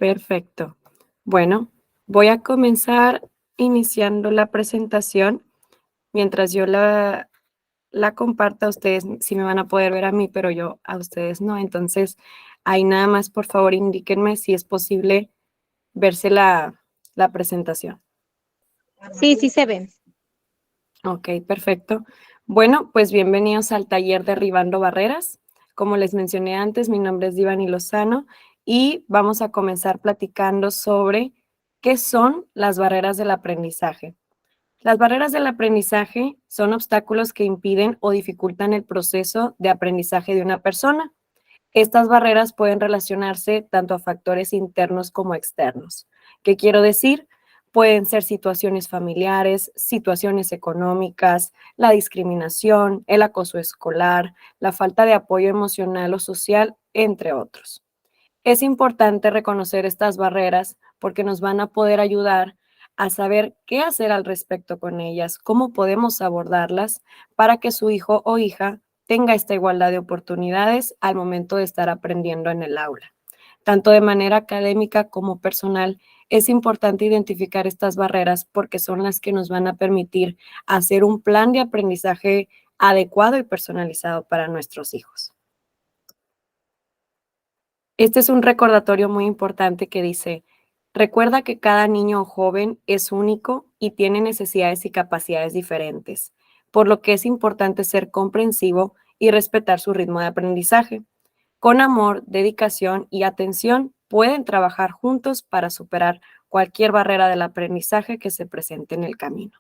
Perfecto. Bueno, voy a comenzar iniciando la presentación. Mientras yo la comparta, ustedes sí me van a poder ver a mí, pero yo a ustedes no. Entonces, ahí nada más, por favor, indíquenme si es posible verse la presentación. Sí, sí se ven. Ok, perfecto. Bueno, pues bienvenidos al taller Derribando Barreras. Como les mencioné antes, mi nombre es Divani Lozano y vamos a comenzar platicando sobre qué son las barreras del aprendizaje. Las barreras del aprendizaje son obstáculos que impiden o dificultan el proceso de aprendizaje de una persona. Estas barreras pueden relacionarse tanto a factores internos como externos. ¿Qué quiero decir? Pueden ser situaciones familiares, situaciones económicas, la discriminación, el acoso escolar, la falta de apoyo emocional o social, entre otros. Es importante reconocer estas barreras porque nos van a poder ayudar a saber qué hacer al respecto con ellas, cómo podemos abordarlas para que su hijo o hija tenga esta igualdad de oportunidades al momento de estar aprendiendo en el aula. Tanto de manera académica como personal, es importante identificar estas barreras porque son las que nos van a permitir hacer un plan de aprendizaje adecuado y personalizado para nuestros hijos. Este es un recordatorio muy importante que dice, recuerda que cada niño o joven es único y tiene necesidades y capacidades diferentes, por lo que es importante ser comprensivo y respetar su ritmo de aprendizaje. Con amor, dedicación y atención, pueden trabajar juntos para superar cualquier barrera del aprendizaje que se presente en el camino.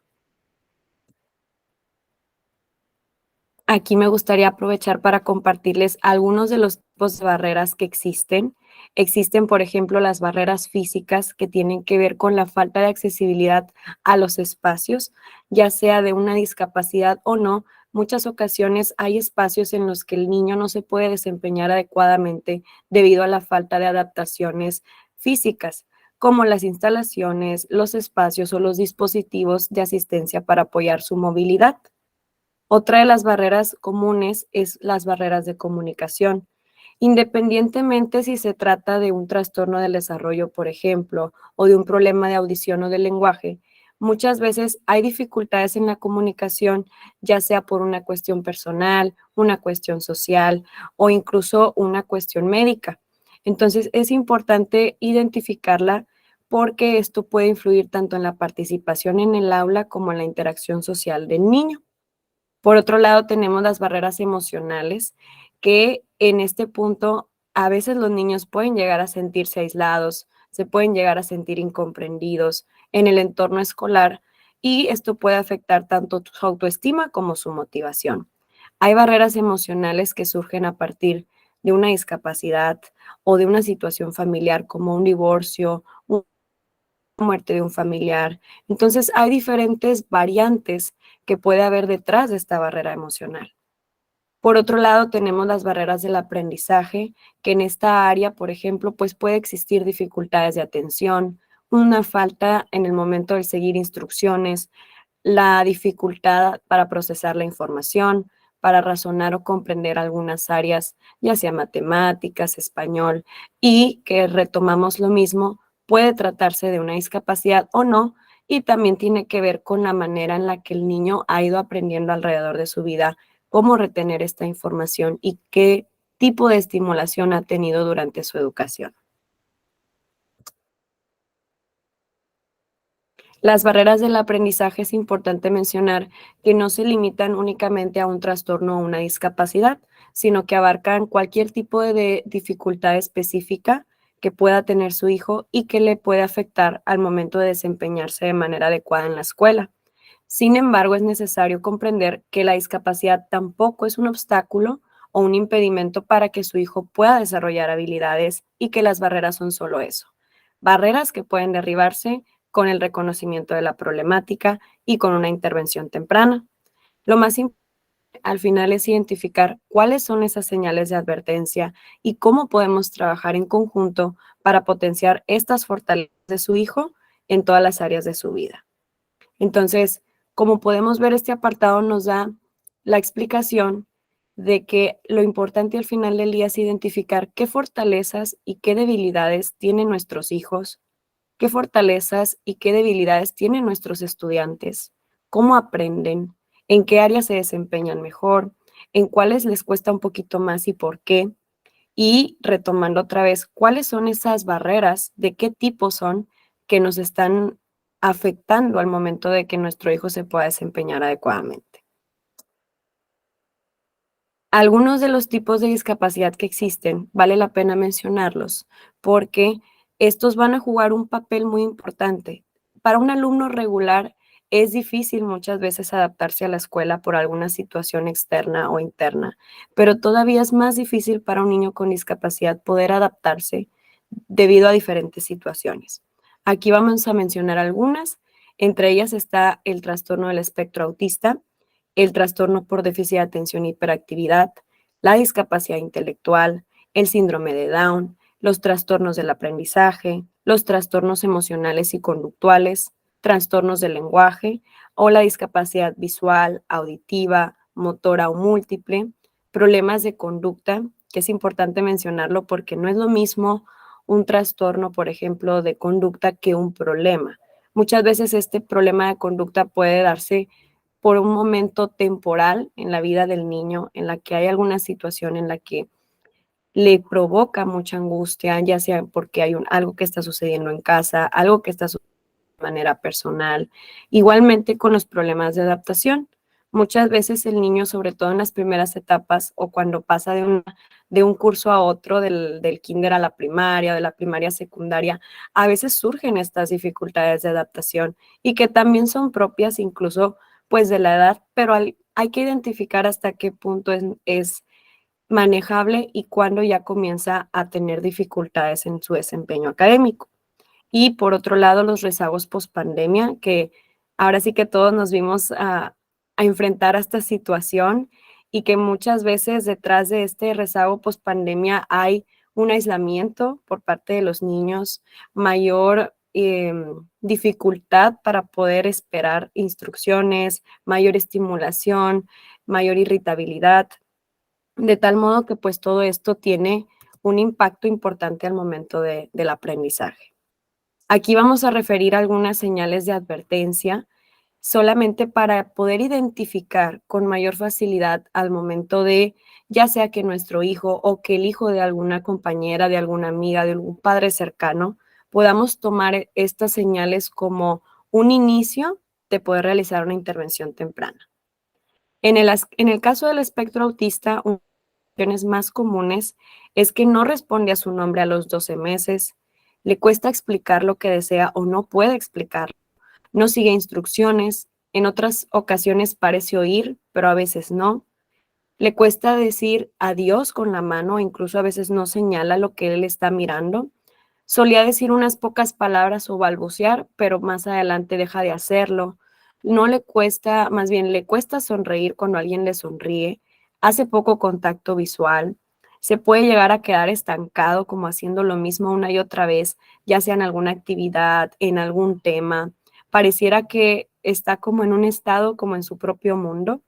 Aquí me gustaría aprovechar para compartirles algunos de los tipos de barreras que existen. Existen, por ejemplo, las barreras físicas que tienen que ver con la falta de accesibilidad a los espacios, ya sea de una discapacidad o no. Muchas ocasiones hay espacios en los que el niño no se puede desempeñar adecuadamente debido a la falta de adaptaciones físicas, como las instalaciones, los espacios o los dispositivos de asistencia para apoyar su movilidad. Otra de las barreras comunes es las barreras de comunicación. Independientemente si se trata de un trastorno del desarrollo, por ejemplo, o de un problema de audición o de lenguaje, muchas veces hay dificultades en la comunicación, ya sea por una cuestión personal, una cuestión social o incluso una cuestión médica. Entonces, es importante identificarla porque esto puede influir tanto en la participación en el aula como en la interacción social del niño. Por otro lado, tenemos las barreras emocionales, que en este punto a veces los niños pueden llegar a sentirse aislados, se pueden llegar a sentir incomprendidos en el entorno escolar y esto puede afectar tanto su autoestima como su motivación. Hay barreras emocionales que surgen a partir de una discapacidad o de una situación familiar como un divorcio, muerte de un familiar. Entonces, hay diferentes variantes que puede haber detrás de esta barrera emocional. Por otro lado, tenemos las barreras del aprendizaje, que en esta área, por ejemplo, pues puede existir dificultades de atención, una falta en el momento de seguir instrucciones, la dificultad para procesar la información, para razonar o comprender algunas áreas, ya sea matemáticas, español, y que retomamos lo mismo, puede tratarse de una discapacidad o no, y también tiene que ver con la manera en la que el niño ha ido aprendiendo alrededor de su vida cómo retener esta información y qué tipo de estimulación ha tenido durante su educación. Las barreras del aprendizaje es importante mencionar que no se limitan únicamente a un trastorno o una discapacidad, sino que abarcan cualquier tipo de dificultad específica que pueda tener su hijo y que le puede afectar al momento de desempeñarse de manera adecuada en la escuela. Sin embargo, es necesario comprender que la discapacidad tampoco es un obstáculo o un impedimento para que su hijo pueda desarrollar habilidades y que las barreras son solo eso. Barreras que pueden derribarse con el reconocimiento de la problemática y con una intervención temprana. Lo más importante al final es identificar cuáles son esas señales de advertencia y cómo podemos trabajar en conjunto para potenciar estas fortalezas de su hijo en todas las áreas de su vida. Entonces, como podemos ver, este apartado nos da la explicación de que lo importante al final del día es identificar qué fortalezas y qué debilidades tienen nuestros hijos, qué fortalezas y qué debilidades tienen nuestros estudiantes, cómo aprenden, en qué áreas se desempeñan mejor, en cuáles les cuesta un poquito más y por qué. Y retomando otra vez, ¿cuáles son esas barreras? ¿De qué tipo son que nos están afectando al momento de que nuestro hijo se pueda desempeñar adecuadamente? Algunos de los tipos de discapacidad que existen, vale la pena mencionarlos, porque estos van a jugar un papel muy importante. Para un alumno regular es difícil muchas veces adaptarse a la escuela por alguna situación externa o interna, pero todavía es más difícil para un niño con discapacidad poder adaptarse debido a diferentes situaciones. Aquí vamos a mencionar algunas, entre ellas está el trastorno del espectro autista, el trastorno por déficit de atención y hiperactividad, la discapacidad intelectual, el síndrome de Down, los trastornos del aprendizaje, los trastornos emocionales y conductuales, trastornos del lenguaje o la discapacidad visual, auditiva, motora o múltiple, problemas de conducta, que es importante mencionarlo porque no es lo mismo un trastorno, por ejemplo, de conducta que un problema. Muchas veces este problema de conducta puede darse por un momento temporal en la vida del niño, en la que hay alguna situación en la que le provoca mucha angustia, ya sea porque hay algo que está sucediendo en casa, algo que está sucediendo de manera personal. Igualmente con los problemas de adaptación. Muchas veces el niño, sobre todo en las primeras etapas o cuando pasa de un curso a otro, del kinder a la primaria, de la primaria a secundaria, a veces surgen estas dificultades de adaptación y que también son propias incluso pues de la edad, pero hay que identificar hasta qué punto es manejable y cuándo ya comienza a tener dificultades en su desempeño académico. Y por otro lado, los rezagos pospandemia, que ahora sí que todos nos vimos a enfrentar a esta situación y que muchas veces detrás de este rezago pospandemia hay un aislamiento por parte de los niños, mayor dificultad para poder esperar instrucciones, mayor estimulación, mayor irritabilidad, de tal modo que pues todo esto tiene un impacto importante al momento del aprendizaje. Aquí vamos a referir algunas señales de advertencia solamente para poder identificar con mayor facilidad al momento de, ya sea que nuestro hijo o que el hijo de alguna compañera, de alguna amiga, de algún padre cercano, podamos tomar estas señales como un inicio de poder realizar una intervención temprana. En el caso del espectro autista, una de las cuestiones más comunes es que no responde a su nombre a los 12 meses, le cuesta explicar lo que desea o no puede explicar, no sigue instrucciones, en otras ocasiones parece oír, pero a veces no. Le cuesta decir adiós con la mano, incluso a veces no señala lo que él está mirando. Solía decir unas pocas palabras o balbucear, pero más adelante deja de hacerlo. No le cuesta, más bien le cuesta sonreír cuando alguien le sonríe. Hace poco contacto visual. Se puede llegar a quedar estancado como haciendo lo mismo una y otra vez, ya sea en alguna actividad, en algún tema. Pareciera que está como en un estado, como en su propio mundo.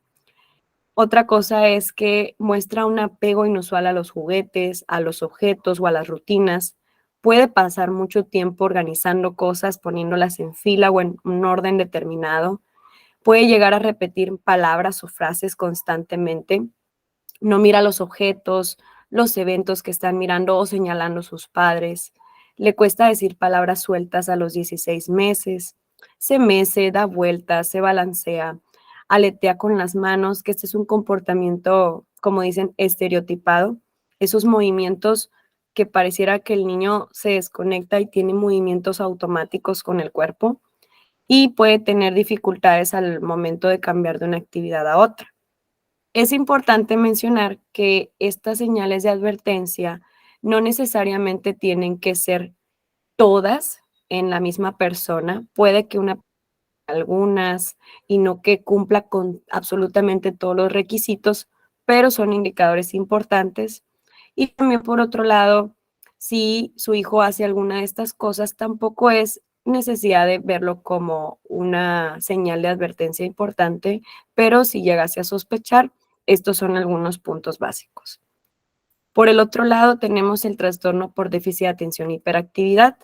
Otra cosa es que muestra un apego inusual a los juguetes, a los objetos o a las rutinas. Puede pasar mucho tiempo organizando cosas, poniéndolas en fila o en un orden determinado. Puede llegar a repetir palabras o frases constantemente. No mira los objetos, los eventos que están mirando o señalando sus padres. Le cuesta decir palabras sueltas a los 16 meses. Se mece, da vueltas, se balancea, aletea con las manos, que este es un comportamiento, como dicen, estereotipado. Esos movimientos que pareciera que el niño se desconecta y tiene movimientos automáticos con el cuerpo y puede tener dificultades al momento de cambiar de una actividad a otra. Es importante mencionar que estas señales de advertencia no necesariamente tienen que ser todas en la misma persona. Puede que algunas y no que cumpla con absolutamente todos los requisitos, pero son indicadores importantes. Y también por otro lado, si su hijo hace alguna de estas cosas, tampoco es necesidad de verlo como una señal de advertencia importante, pero si llegase a sospechar, Estos son algunos puntos básicos. Por el otro lado, tenemos el trastorno por déficit de atención e hiperactividad.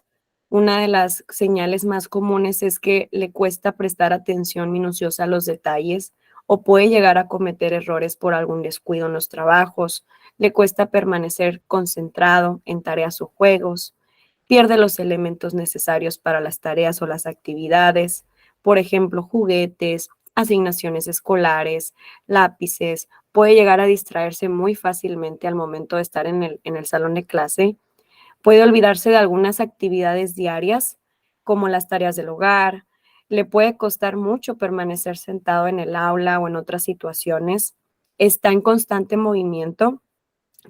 Una de las señales más comunes es que le cuesta prestar atención minuciosa a los detalles o puede llegar a cometer errores por algún descuido en los trabajos, le cuesta permanecer concentrado en tareas o juegos, pierde los elementos necesarios para las tareas o las actividades, por ejemplo, juguetes, asignaciones escolares, lápices, puede llegar a distraerse muy fácilmente al momento de estar en el salón de clase, puede olvidarse de algunas actividades diarias, como las tareas del hogar, le puede costar mucho permanecer sentado en el aula o en otras situaciones, está en constante movimiento,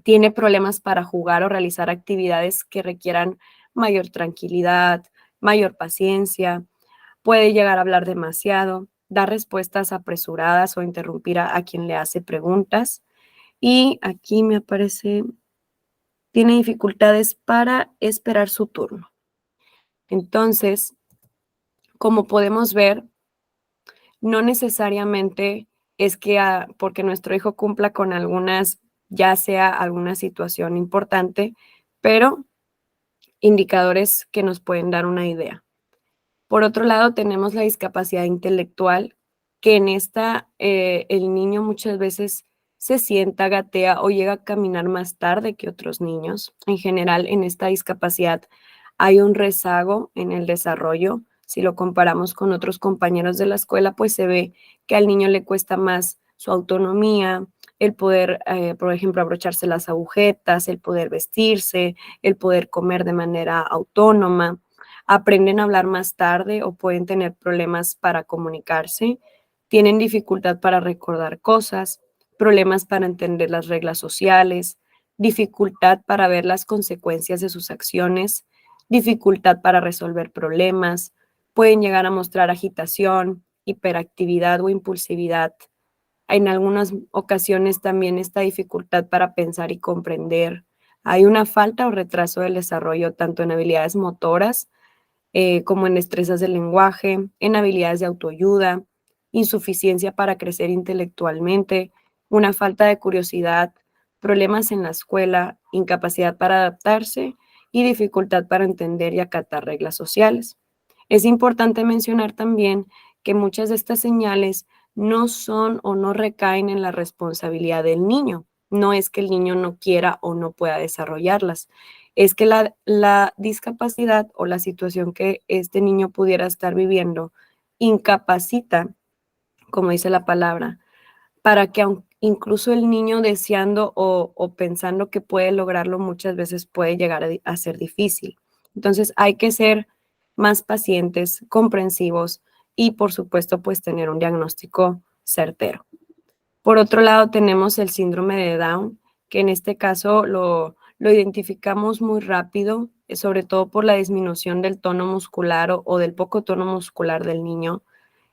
tiene problemas para jugar o realizar actividades que requieran mayor tranquilidad, mayor paciencia, puede llegar a hablar demasiado, dar respuestas apresuradas o interrumpir a quien le hace preguntas. Y aquí me aparece, tiene dificultades para esperar su turno. Entonces, como podemos ver, no necesariamente es que porque nuestro hijo cumpla con algunas, ya sea alguna situación importante, pero indicadores que nos pueden dar una idea. Por otro lado, tenemos la discapacidad intelectual, que en esta el niño muchas veces se sienta, gatea o llega a caminar más tarde que otros niños. En general, en esta discapacidad hay un rezago en el desarrollo. Si lo comparamos con otros compañeros de la escuela, pues se ve que al niño le cuesta más su autonomía, el poder, por ejemplo, abrocharse las agujetas, el poder vestirse, el poder comer de manera autónoma, aprenden a hablar más tarde o pueden tener problemas para comunicarse, tienen dificultad para recordar cosas, problemas para entender las reglas sociales, dificultad para ver las consecuencias de sus acciones, dificultad para resolver problemas, pueden llegar a mostrar agitación, hiperactividad o impulsividad. En algunas ocasiones también esta dificultad para pensar y comprender. Hay una falta o retraso del desarrollo tanto en habilidades motoras como en destrezas del lenguaje, en habilidades de autoayuda, insuficiencia para crecer intelectualmente, una falta de curiosidad, problemas en la escuela, incapacidad para adaptarse y dificultad para entender y acatar reglas sociales. Es importante mencionar también que muchas de estas señales no son o no recaen en la responsabilidad del niño. No es que el niño no quiera o no pueda desarrollarlas, es que la discapacidad o la situación que este niño pudiera estar viviendo incapacita, como dice la palabra, para que incluso el niño deseando o pensando que puede lograrlo muchas veces puede llegar a ser difícil. Entonces hay que ser más pacientes, comprensivos y por supuesto pues tener un diagnóstico certero. Por otro lado tenemos el síndrome de Down, que en este caso lo identificamos muy rápido, sobre todo por la disminución del tono muscular o del poco tono muscular del niño,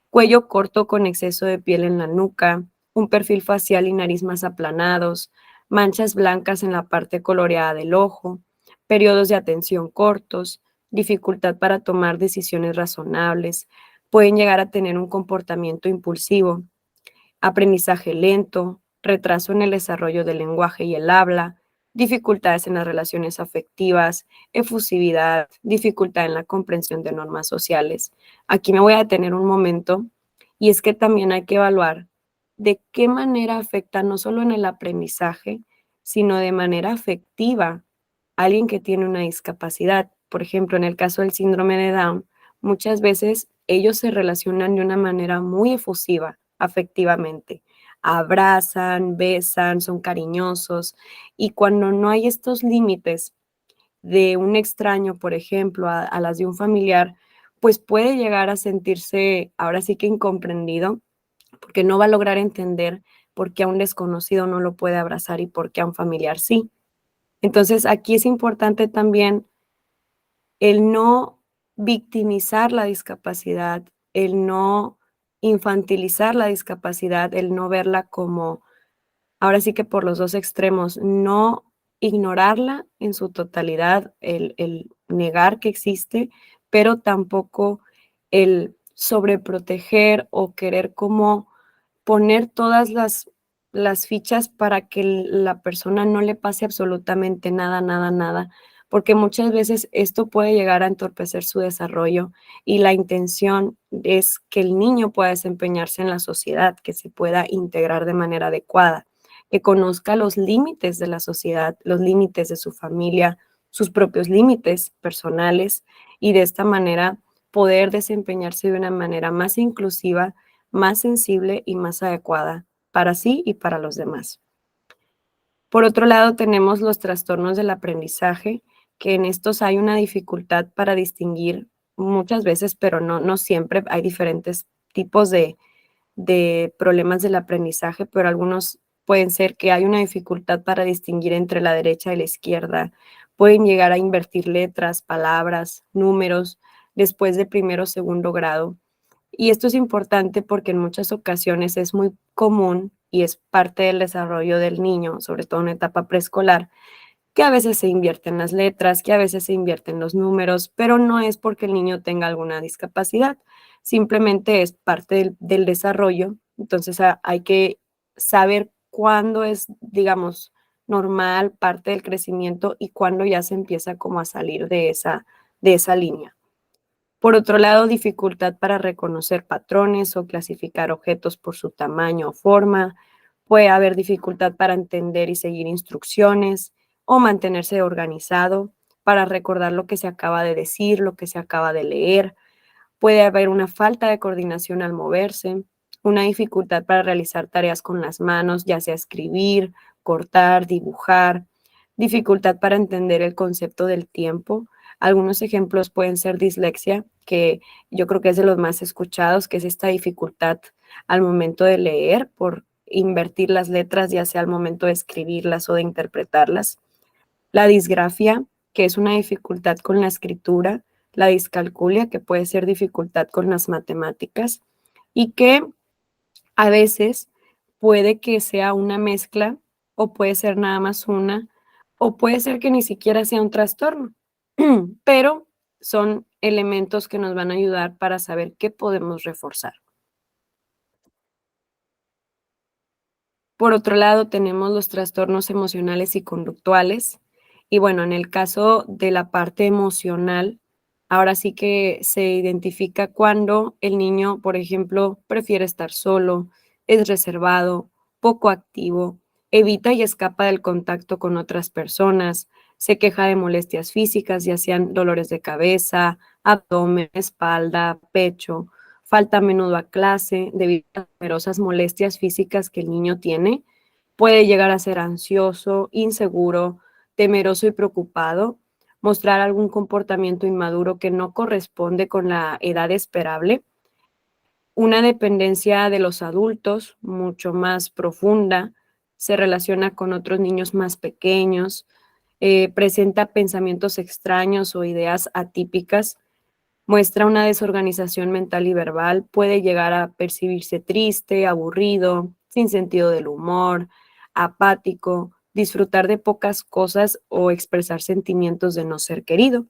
cuello corto con exceso de piel en la nuca, un perfil facial y nariz más aplanados, manchas blancas en la parte coloreada del ojo, periodos de atención cortos, dificultad para tomar decisiones razonables, pueden llegar a tener un comportamiento impulsivo, aprendizaje lento, retraso en el desarrollo del lenguaje y el habla, dificultades en las relaciones afectivas, efusividad, dificultad en la comprensión de normas sociales. Aquí me voy a detener un momento y es que también hay que evaluar de qué manera afecta no solo en el aprendizaje, sino de manera afectiva a alguien que tiene una discapacidad. Por ejemplo, en el caso del síndrome de Down, muchas veces ellos se relacionan de una manera muy efusiva, afectivamente. Abrazan, besan, son cariñosos y cuando no hay estos límites de un extraño, por ejemplo, a las de un familiar, pues puede llegar a sentirse ahora sí que incomprendido porque no va a lograr entender por qué a un desconocido no lo puede abrazar y por qué a un familiar sí. Entonces, aquí es importante también el no victimizar la discapacidad, el no infantilizar la discapacidad, el no verla como, ahora sí que por los dos extremos, no ignorarla en su totalidad, el negar que existe, pero tampoco el sobreproteger o querer como poner todas las las fichas para que la persona no le pase absolutamente nada, nada, nada, porque muchas veces esto puede llegar a entorpecer su desarrollo y la intención es que el niño pueda desempeñarse en la sociedad, que se pueda integrar de manera adecuada, que conozca los límites de la sociedad, los límites de su familia, sus propios límites personales y de esta manera poder desempeñarse de una manera más inclusiva, más sensible y más adecuada para sí y para los demás. Por otro lado, tenemos los trastornos del aprendizaje, que en estos hay una dificultad para distinguir muchas veces, pero no siempre. Hay diferentes tipos de problemas del aprendizaje, pero algunos pueden ser que hay una dificultad para distinguir entre la derecha y la izquierda. Pueden llegar a invertir letras, palabras, números después de primero o segundo grado. Y esto es importante porque en muchas ocasiones es muy común y es parte del desarrollo del niño, sobre todo en etapa preescolar, que a veces se invierten las letras, que a veces se invierten los números, pero no es porque el niño tenga alguna discapacidad, simplemente es parte del desarrollo. Entonces hay que saber cuándo es, digamos, normal, parte del crecimiento y cuándo ya se empieza como a salir de esa línea. Por otro lado, dificultad para reconocer patrones o clasificar objetos por su tamaño o forma. Puede haber dificultad para entender y seguir instrucciones o mantenerse organizado, para recordar lo que se acaba de decir, lo que se acaba de leer. Puede haber una falta de coordinación al moverse, una dificultad para realizar tareas con las manos, ya sea escribir, cortar, dibujar, dificultad para entender el concepto del tiempo. Algunos ejemplos pueden ser dislexia, que yo creo que es de los más escuchados, que es esta dificultad al momento de leer por invertir las letras, ya sea al momento de escribirlas o de interpretarlas. La disgrafia, que es una dificultad con la escritura, la discalculia, que puede ser dificultad con las matemáticas, y que a veces puede que sea una mezcla o puede ser nada más una, o puede ser que ni siquiera sea un trastorno, pero son elementos que nos van a ayudar para saber qué podemos reforzar. Por otro lado, tenemos los trastornos emocionales y conductuales. Y bueno, en el caso de la parte emocional, ahora sí que se identifica cuando el niño, por ejemplo, prefiere estar solo, es reservado, poco activo, evita y escapa del contacto con otras personas, se queja de molestias físicas, ya sean dolores de cabeza, abdomen, espalda, pecho, falta a menudo a clase debido a numerosas molestias físicas que el niño tiene, puede llegar a ser ansioso, inseguro, temeroso y preocupado, mostrar algún comportamiento inmaduro que no corresponde con la edad esperable, una dependencia de los adultos mucho más profunda, se relaciona con otros niños más pequeños, presenta pensamientos extraños o ideas atípicas, muestra una desorganización mental y verbal, puede llegar a percibirse triste, aburrido, sin sentido del humor, apático, disfrutar de pocas cosas o expresar sentimientos de no ser querido.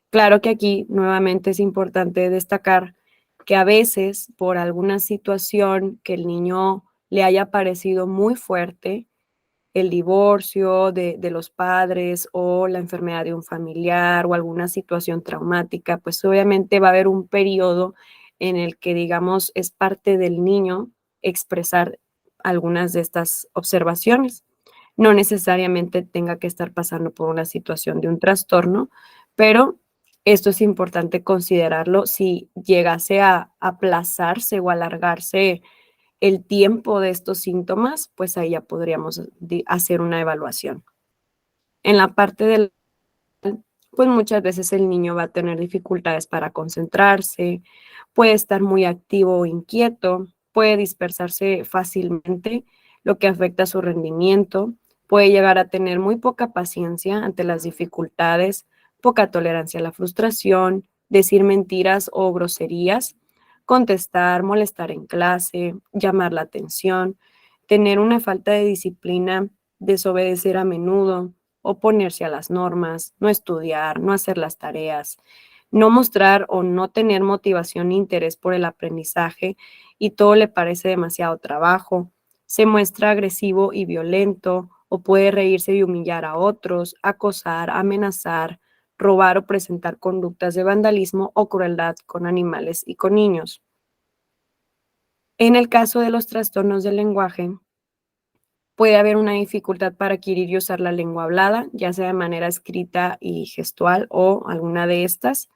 Claro que aquí nuevamente es importante destacar que a veces por alguna situación que el niño le haya parecido muy fuerte, el divorcio de los padres o la enfermedad de un familiar o alguna situación traumática, pues obviamente va a haber un periodo en el que, digamos, es parte del niño expresar algunas de estas observaciones. No necesariamente tenga que estar pasando por una situación de un trastorno, pero esto es importante considerarlo si llegase a aplazarse o alargarse el tiempo de estos síntomas, pues ahí ya podríamos hacer una evaluación. En la parte del, pues muchas veces el niño va a tener dificultades para concentrarse, puede estar muy activo o inquieto, puede dispersarse fácilmente, lo que afecta su rendimiento, puede llegar a tener muy poca paciencia ante las dificultades, poca tolerancia a la frustración, decir mentiras o groserías, contestar, molestar en clase, llamar la atención, tener una falta de disciplina, desobedecer a menudo, oponerse a las normas, no estudiar, no hacer las tareas, no mostrar o no tener motivación ni interés por el aprendizaje y todo le parece demasiado trabajo, se muestra agresivo y violento, o puede reírse y humillar a otros, acosar, amenazar, robar o presentar conductas de vandalismo o crueldad con animales y con niños. En el caso de los trastornos del lenguaje, puede haber una dificultad para adquirir y usar la lengua hablada, ya sea de manera escrita y gestual o alguna de estas,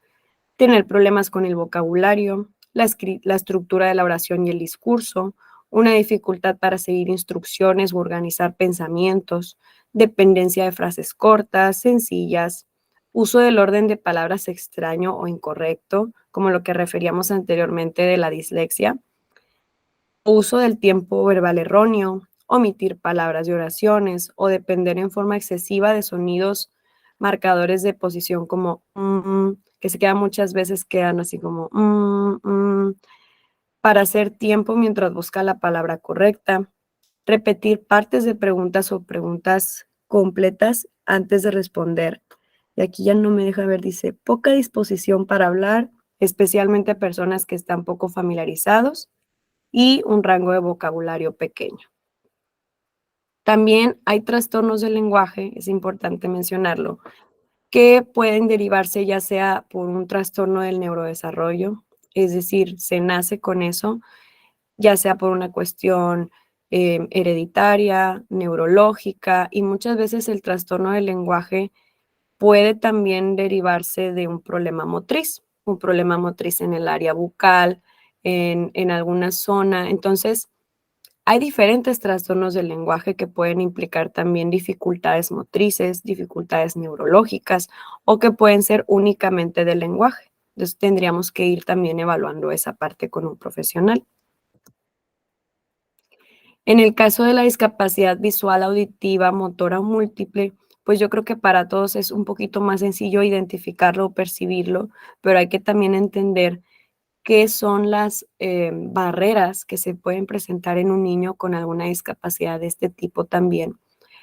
tener problemas con el vocabulario, la estructura de la oración y el discurso, una dificultad para seguir instrucciones o organizar pensamientos, dependencia de frases cortas, sencillas, uso del orden de palabras extraño o incorrecto, como lo que referíamos anteriormente de la dislexia, uso del tiempo verbal erróneo, omitir palabras y oraciones o depender en forma excesiva de sonidos marcadores de posición como que se quedan muchas veces quedan así como para hacer tiempo mientras busca la palabra correcta, repetir partes de preguntas o preguntas completas antes de responder. Y aquí ya no me deja ver, dice, poca disposición para hablar, especialmente a personas que están poco familiarizados, y un rango de vocabulario pequeño. También hay trastornos del lenguaje, es importante mencionarlo, que pueden derivarse ya sea por un trastorno del neurodesarrollo, es decir, se nace con eso, ya sea por una cuestión hereditaria, neurológica, y muchas veces el trastorno del lenguaje puede también derivarse de un problema motriz en el área bucal, en alguna zona. Entonces, hay diferentes trastornos del lenguaje que pueden implicar también dificultades motrices, dificultades neurológicas o que pueden ser únicamente del lenguaje. Entonces tendríamos que ir también evaluando esa parte con un profesional. En el caso de la discapacidad visual, auditiva, motora o múltiple, pues yo creo que para todos es un poquito más sencillo identificarlo o percibirlo, pero hay que también entender qué son las barreras que se pueden presentar en un niño con alguna discapacidad de este tipo también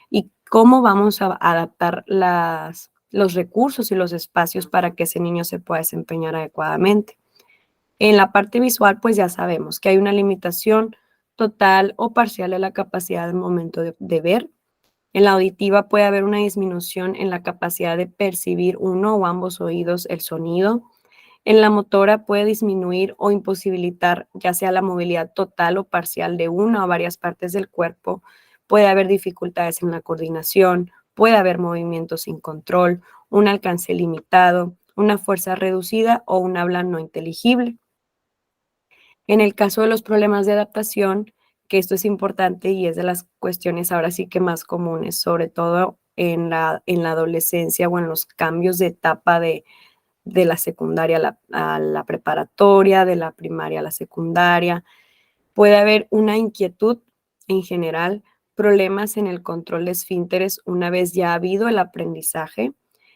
y cómo vamos a adaptar los recursos y los espacios para que ese niño se pueda desempeñar adecuadamente. En la parte visual, pues ya sabemos que hay una limitación total o parcial de la capacidad del momento de ver. En la auditiva puede haber una disminución en la capacidad de percibir uno o ambos oídos el sonido. En la motora puede disminuir o imposibilitar ya sea la movilidad total o parcial de una o varias partes del cuerpo. Puede haber dificultades en la coordinación, puede haber movimientos sin control, un alcance limitado, una fuerza reducida o un habla no inteligible. En el caso de los problemas de adaptación, que esto es importante y es de las cuestiones ahora sí que más comunes, sobre todo en la adolescencia o en los cambios de etapa de la secundaria a la preparatoria, de la primaria a la secundaria. Puede haber una inquietud en general, problemas en el control de esfínteres una vez ya ha habido el aprendizaje,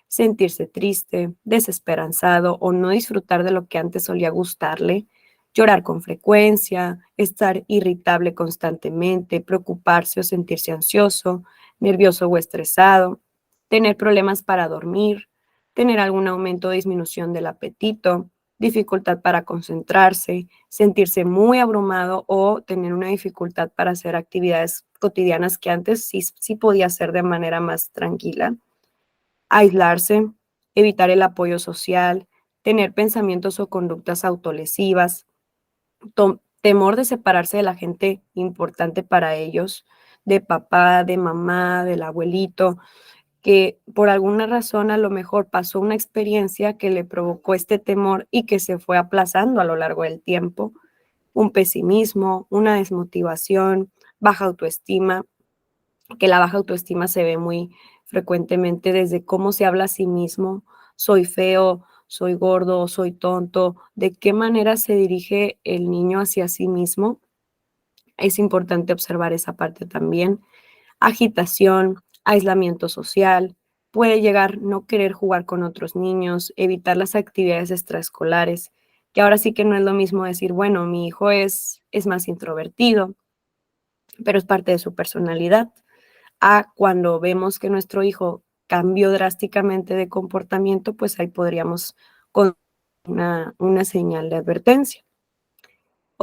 sentirse triste, desesperanzado o no disfrutar de lo que antes solía gustarle, llorar con frecuencia, estar irritable constantemente, preocuparse o sentirse ansioso, nervioso o estresado, tener problemas para dormir, tener algún aumento o disminución del apetito, dificultad para concentrarse, sentirse muy abrumado o tener una dificultad para hacer actividades cotidianas que antes sí podía hacer de manera más tranquila, aislarse, evitar el apoyo social, tener pensamientos o conductas autolesivas, temor de separarse de la gente importante para ellos, de papá, de mamá, del abuelito, que por alguna razón a lo mejor pasó una experiencia que le provocó este temor y que se fue aplazando a lo largo del tiempo, un pesimismo, una desmotivación, baja autoestima, que la baja autoestima se ve muy frecuentemente desde cómo se habla a sí mismo, soy feo, soy gordo, soy tonto, de qué manera se dirige el niño hacia sí mismo. Es importante observar esa parte también. Agitación, aislamiento social, puede llegar no querer jugar con otros niños, evitar las actividades extraescolares, que ahora sí que no es lo mismo decir, bueno, mi hijo es más introvertido, pero es parte de su personalidad, a cuando vemos que nuestro hijo cambió drásticamente de comportamiento, pues ahí podríamos con una señal de advertencia.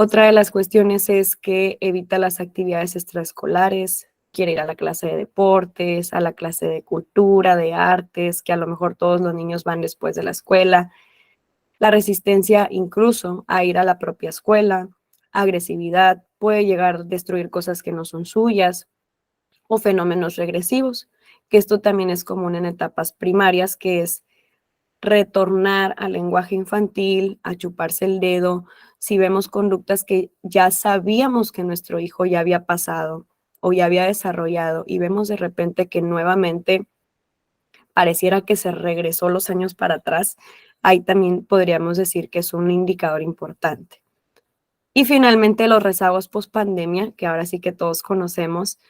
Otra de las cuestiones es que evita las actividades extraescolares, quiere ir a la clase de deportes, a la clase de cultura, de artes, que a lo mejor todos los niños van después de la escuela. La resistencia incluso a ir a la propia escuela, agresividad, puede llegar a destruir cosas que no son suyas o fenómenos regresivos, que esto también es común en etapas primarias, que es retornar al lenguaje infantil, a chuparse el dedo, si vemos conductas que ya sabíamos que nuestro hijo ya había pasado o ya había desarrollado y vemos de repente que nuevamente pareciera que se regresó los años para atrás, ahí también podríamos decir que es un indicador importante. Y finalmente los rezagos post-pandemia, que ahora sí que todos conocemos,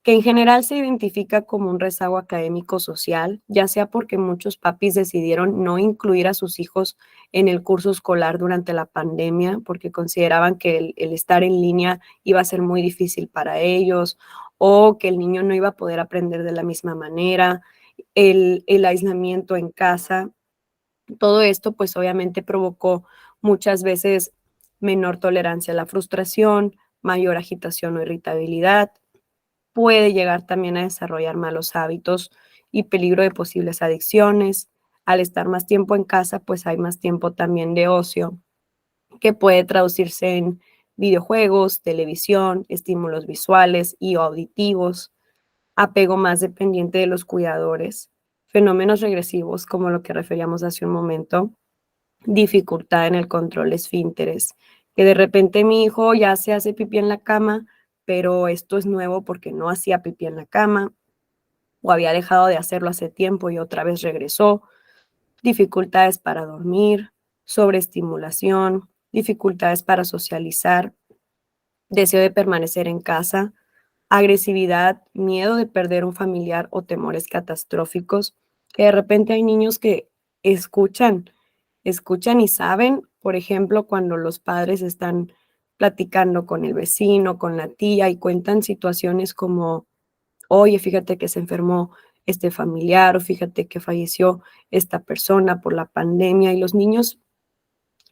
que en general se identifica como un rezago académico social, ya sea porque muchos papis decidieron no incluir a sus hijos en el curso escolar durante la pandemia, porque consideraban que el estar en línea iba a ser muy difícil para ellos, o que el niño no iba a poder aprender de la misma manera, el aislamiento en casa. Todo esto pues obviamente provocó muchas veces menor tolerancia a la frustración, mayor agitación o irritabilidad, puede llegar también a desarrollar malos hábitos y peligro de posibles adicciones. Al estar más tiempo en casa, pues hay más tiempo también de ocio, que puede traducirse en videojuegos, televisión, estímulos visuales y auditivos, apego más dependiente de los cuidadores, fenómenos regresivos como lo que referíamos hace un momento, dificultad en el control de esfínteres, que de repente mi hijo ya se hace pipí en la cama, pero esto es nuevo porque no hacía pipí en la cama o había dejado de hacerlo hace tiempo y otra vez regresó, dificultades para dormir, sobreestimulación, dificultades para socializar, deseo de permanecer en casa, agresividad, miedo de perder un familiar o temores catastróficos, que de repente hay niños que escuchan y saben, por ejemplo, cuando los padres están platicando con el vecino, con la tía y cuentan situaciones como, oye, fíjate que se enfermó este familiar o fíjate que falleció esta persona por la pandemia y los niños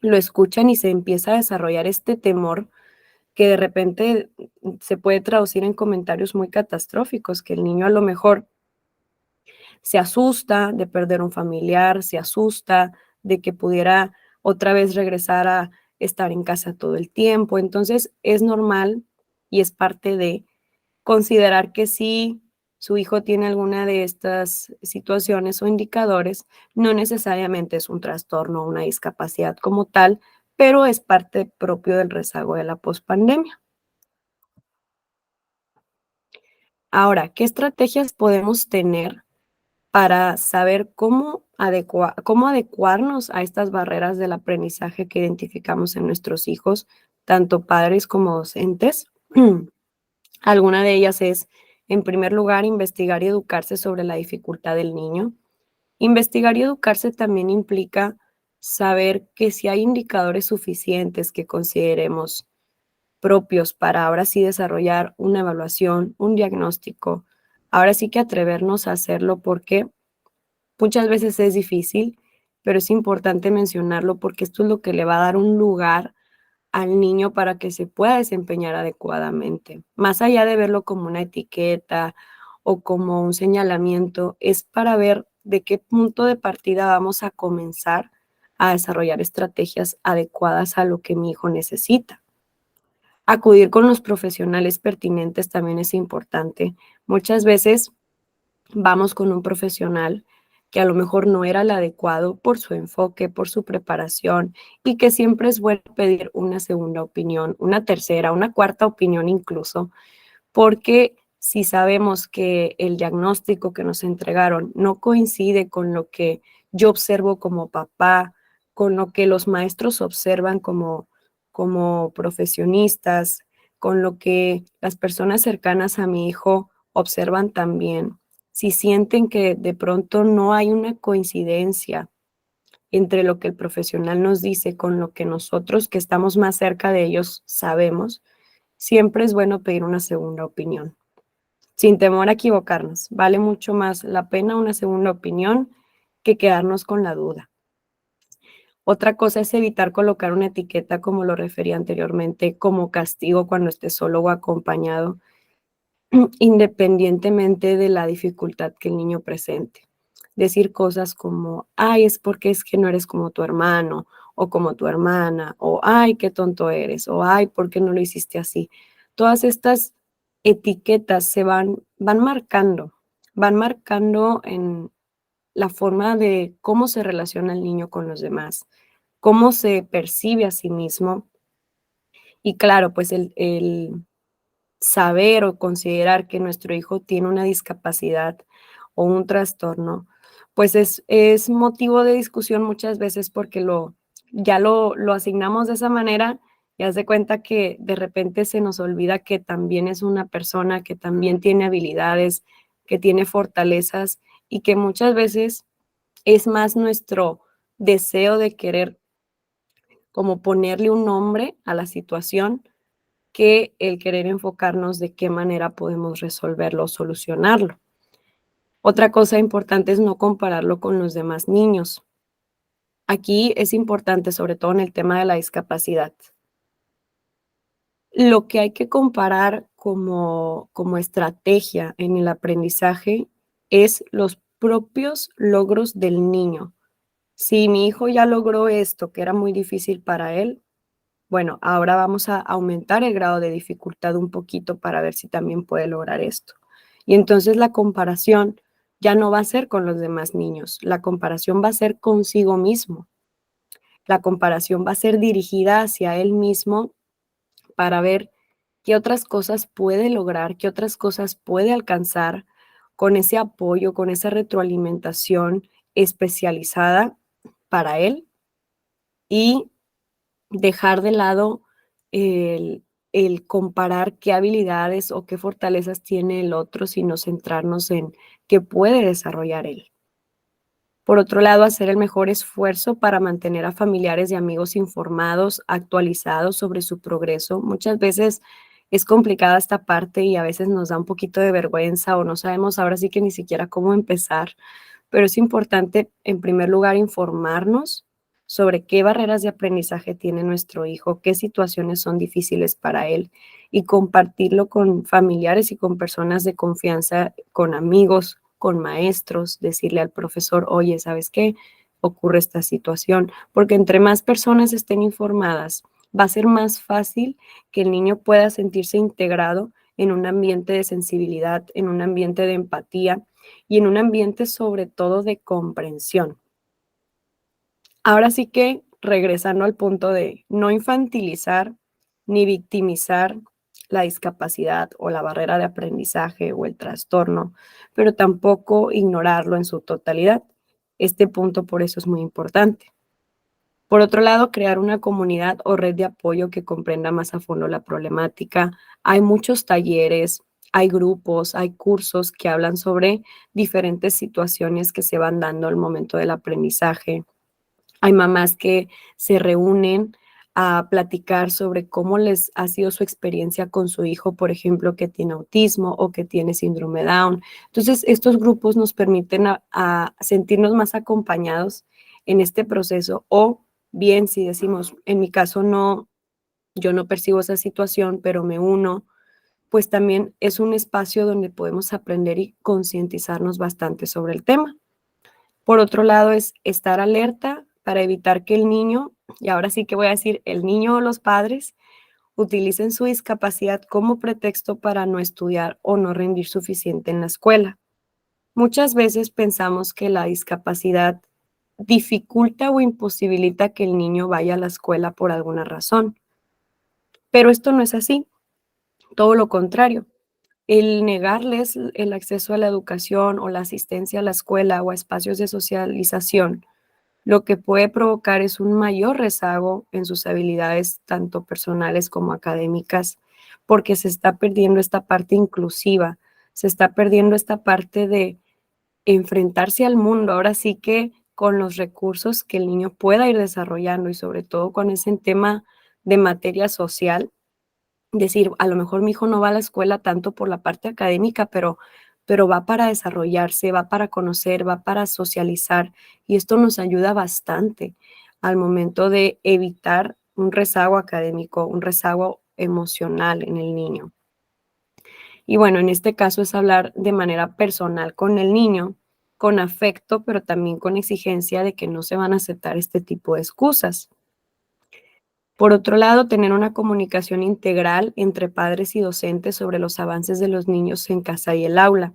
lo escuchan y se empieza a desarrollar este temor que de repente se puede traducir en comentarios muy catastróficos, que el niño a lo mejor se asusta de perder un familiar, se asusta de que pudiera otra vez regresar a estar en casa todo el tiempo. Entonces es normal y es parte de considerar que si su hijo tiene alguna de estas situaciones o indicadores, no necesariamente es un trastorno o una discapacidad como tal, pero es parte propio del rezago de la pospandemia. Ahora, ¿qué estrategias podemos tener para saber cómo adecuarnos a estas barreras del aprendizaje que identificamos en nuestros hijos, tanto padres como docentes? Alguna de ellas es, en primer lugar, investigar y educarse sobre la dificultad del niño. Investigar y educarse también implica saber que si hay indicadores suficientes que consideremos propios para ahora sí desarrollar una evaluación, un diagnóstico, ahora sí que atrevernos a hacerlo porque muchas veces es difícil, pero es importante mencionarlo porque esto es lo que le va a dar un lugar al niño para que se pueda desempeñar adecuadamente. Más allá de verlo como una etiqueta o como un señalamiento, es para ver de qué punto de partida vamos a comenzar a desarrollar estrategias adecuadas a lo que mi hijo necesita. Acudir con los profesionales pertinentes también es importante. Muchas veces vamos con un profesional que a lo mejor no era el adecuado por su enfoque, por su preparación, y que siempre es bueno pedir una segunda opinión, una tercera, una cuarta opinión incluso, porque si sabemos que el diagnóstico que nos entregaron no coincide con lo que yo observo como papá, con lo que los maestros observan como profesionistas, con lo que las personas cercanas a mi hijo observan también, si sienten que de pronto no hay una coincidencia entre lo que el profesional nos dice con lo que nosotros que estamos más cerca de ellos sabemos, siempre es bueno pedir una segunda opinión, sin temor a equivocarnos. Vale mucho más la pena una segunda opinión que quedarnos con la duda. Otra cosa es evitar colocar una etiqueta, como lo refería anteriormente, como castigo cuando esté solo o acompañado, independientemente de la dificultad que el niño presente. Decir cosas como, ay, es porque es que no eres como tu hermano o como tu hermana, o ay, qué tonto eres, o ay, ¿por qué no lo hiciste así? Todas estas etiquetas van marcando en la forma de cómo se relaciona el niño con los demás, cómo se percibe a sí mismo. Y claro, pues el saber o considerar que nuestro hijo tiene una discapacidad o un trastorno, pues es motivo de discusión muchas veces porque ya lo asignamos de esa manera y haz de cuenta que de repente se nos olvida que también es una persona, que también tiene habilidades, que tiene fortalezas y que muchas veces es más nuestro deseo de querer como ponerle un nombre a la situación que el querer enfocarnos de qué manera podemos resolverlo o solucionarlo. Otra cosa importante es no compararlo con los demás niños. Aquí es importante, sobre todo en el tema de la discapacidad. Lo que hay que comparar como estrategia en el aprendizaje es los propios logros del niño. Si mi hijo ya logró esto, que era muy difícil para él, bueno, ahora vamos a aumentar el grado de dificultad un poquito para ver si también puede lograr esto. Y entonces la comparación ya no va a ser con los demás niños, la comparación va a ser consigo mismo. La comparación va a ser dirigida hacia él mismo para ver qué otras cosas puede lograr, qué otras cosas puede alcanzar con ese apoyo, con esa retroalimentación especializada para él y dejar de lado el comparar qué habilidades o qué fortalezas tiene el otro, sino centrarnos en qué puede desarrollar él. Por otro lado, hacer el mejor esfuerzo para mantener a familiares y amigos informados, actualizados sobre su progreso. Muchas veces es complicada esta parte y a veces nos da un poquito de vergüenza o no sabemos ahora sí que ni siquiera cómo empezar, pero es importante, en primer lugar, informarnos sobre qué barreras de aprendizaje tiene nuestro hijo, qué situaciones son difíciles para él y compartirlo con familiares y con personas de confianza, con amigos, con maestros, decirle al profesor, oye, ¿sabes qué? Ocurre esta situación, porque entre más personas estén informadas, va a ser más fácil que el niño pueda sentirse integrado en un ambiente de sensibilidad, en un ambiente de empatía y en un ambiente sobre todo de comprensión. Ahora sí que regresando al punto de no infantilizar ni victimizar la discapacidad o la barrera de aprendizaje o el trastorno, pero tampoco ignorarlo en su totalidad. Este punto por eso es muy importante. Por otro lado, crear una comunidad o red de apoyo que comprenda más a fondo la problemática. Hay muchos talleres, hay grupos, hay cursos que hablan sobre diferentes situaciones que se van dando al momento del aprendizaje. Hay mamás que se reúnen a platicar sobre cómo les ha sido su experiencia con su hijo, por ejemplo, que tiene autismo o que tiene síndrome Down. Entonces, estos grupos nos permiten a sentirnos más acompañados en este proceso o bien si decimos, en mi caso no, yo no percibo esa situación, pero me uno, pues también es un espacio donde podemos aprender y concientizarnos bastante sobre el tema. Por otro lado, es estar alerta para evitar que el niño, y ahora sí que voy a decir, el niño o los padres, utilicen su discapacidad como pretexto para no estudiar o no rendir suficiente en la escuela. Muchas veces pensamos que la discapacidad dificulta o imposibilita que el niño vaya a la escuela por alguna razón, pero esto no es así, todo lo contrario. El negarles el acceso a la educación o la asistencia a la escuela o a espacios de socialización lo que puede provocar es un mayor rezago en sus habilidades, tanto personales como académicas, porque se está perdiendo esta parte inclusiva, se está perdiendo esta parte de enfrentarse al mundo, ahora sí que con los recursos que el niño pueda ir desarrollando y sobre todo con ese tema de materia social, decir, a lo mejor mi hijo no va a la escuela tanto por la parte académica, pero va para desarrollarse, va para conocer, va para socializar y esto nos ayuda bastante al momento de evitar un rezago académico, un rezago emocional en el niño. Y bueno, en este caso es hablar de manera personal con el niño, con afecto, pero también con exigencia de que no se van a aceptar este tipo de excusas. Por otro lado, tener una comunicación integral entre padres y docentes sobre los avances de los niños en casa y el aula.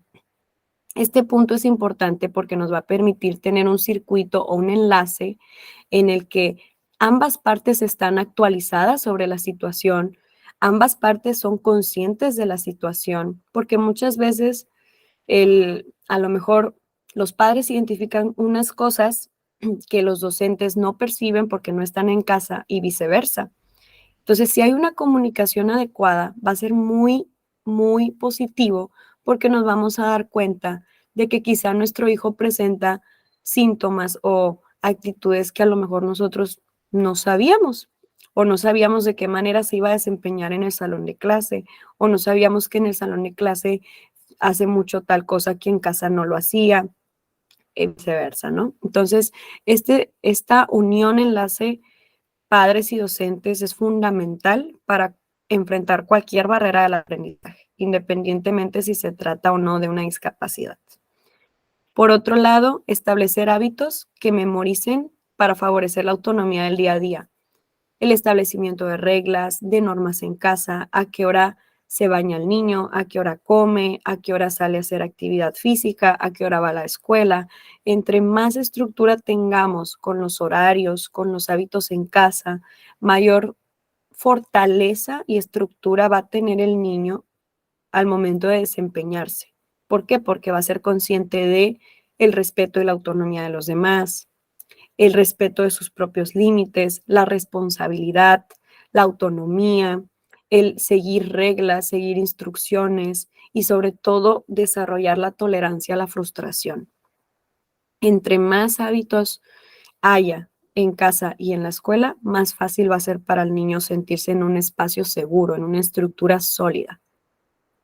Este punto es importante porque nos va a permitir tener un circuito o un enlace en el que ambas partes están actualizadas sobre la situación, ambas partes son conscientes de la situación, porque muchas veces a lo mejor los padres identifican unas cosas que los docentes no perciben porque no están en casa y viceversa. Entonces, si hay una comunicación adecuada, va a ser muy, muy positivo porque nos vamos a dar cuenta de que quizá nuestro hijo presenta síntomas o actitudes que a lo mejor nosotros no sabíamos o no sabíamos de qué manera se iba a desempeñar en el salón de clase o no sabíamos que en el salón de clase hace mucho tal cosa que en casa no lo hacía, y viceversa, ¿no? Entonces, esta unión, enlace padres y docentes es fundamental para enfrentar cualquier barrera del aprendizaje, independientemente si se trata o no de una discapacidad. Por otro lado, establecer hábitos que memoricen para favorecer la autonomía del día a día. El establecimiento de reglas, de normas en casa, a qué hora se baña el niño, a qué hora come, a qué hora sale a hacer actividad física, a qué hora va a la escuela. Entre más estructura tengamos con los horarios, con los hábitos en casa, mayor fortaleza y estructura va a tener el niño al momento de desempeñarse. ¿Por qué? Porque va a ser consciente de el respeto y la autonomía de los demás, el respeto de sus propios límites, la responsabilidad, la autonomía, el seguir reglas, seguir instrucciones y sobre todo desarrollar la tolerancia a la frustración. Entre más hábitos haya en casa y en la escuela, más fácil va a ser para el niño sentirse en un espacio seguro, en una estructura sólida.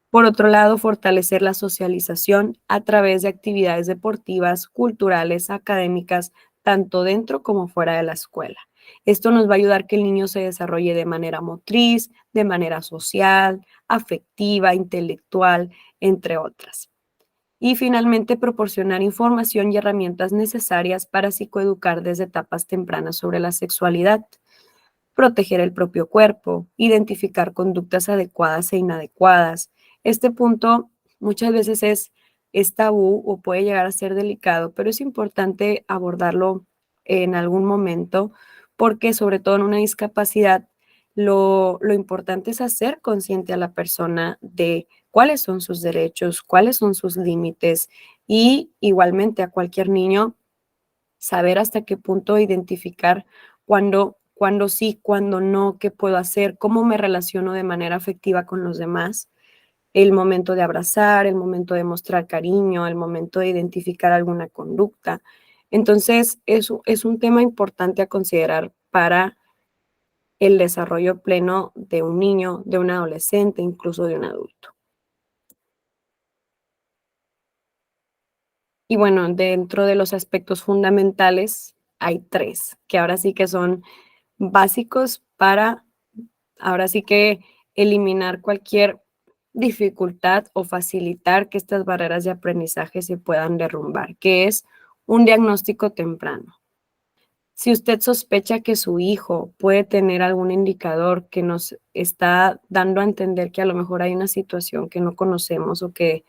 Por otro lado, fortalecer la socialización a través de actividades deportivas, culturales, académicas, tanto dentro como fuera de la escuela. Esto nos va a ayudar a que el niño se desarrolle de manera motriz, de manera social, afectiva, intelectual, entre otras. Y finalmente, proporcionar información y herramientas necesarias para psicoeducar desde etapas tempranas sobre la sexualidad, proteger el propio cuerpo, identificar conductas adecuadas e inadecuadas. Este punto muchas veces es tabú o puede llegar a ser delicado, pero es importante abordarlo en algún momento porque sobre todo en una discapacidad lo importante es hacer consciente a la persona de cuáles son sus derechos, cuáles son sus límites y igualmente a cualquier niño saber hasta qué punto identificar cuándo sí, cuándo no, qué puedo hacer, cómo me relaciono de manera afectiva con los demás, el momento de abrazar, el momento de mostrar cariño, el momento de identificar alguna conducta. Entonces, eso es un tema importante a considerar para el desarrollo pleno de un niño, de un adolescente, incluso de un adulto. Y bueno, dentro de los aspectos fundamentales hay 3, que ahora sí que son básicos para, ahora sí que eliminar cualquier dificultad o facilitar que estas barreras de aprendizaje se puedan derrumbar, que es un diagnóstico temprano. Si usted sospecha que su hijo puede tener algún indicador que nos está dando a entender que a lo mejor hay una situación que no conocemos o que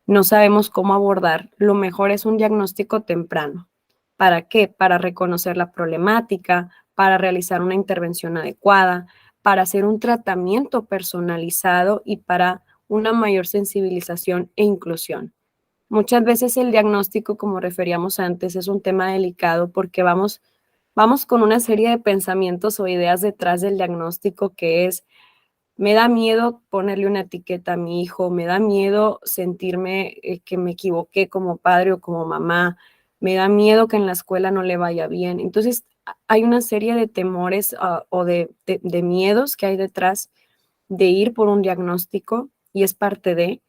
no sabemos cómo abordar, lo mejor es un diagnóstico temprano. ¿Para qué? Para reconocer la problemática, para realizar una intervención adecuada, para hacer un tratamiento personalizado y para una mayor sensibilización e inclusión. Muchas veces el diagnóstico, como referíamos antes, es un tema delicado porque vamos con una serie de pensamientos o ideas detrás del diagnóstico que es me da miedo ponerle una etiqueta a mi hijo, me da miedo sentirme que me equivoqué como padre o como mamá, me da miedo que en la escuela no le vaya bien. Entonces, hay una serie de temores o de miedos que hay detrás de ir por un diagnóstico y es parte de,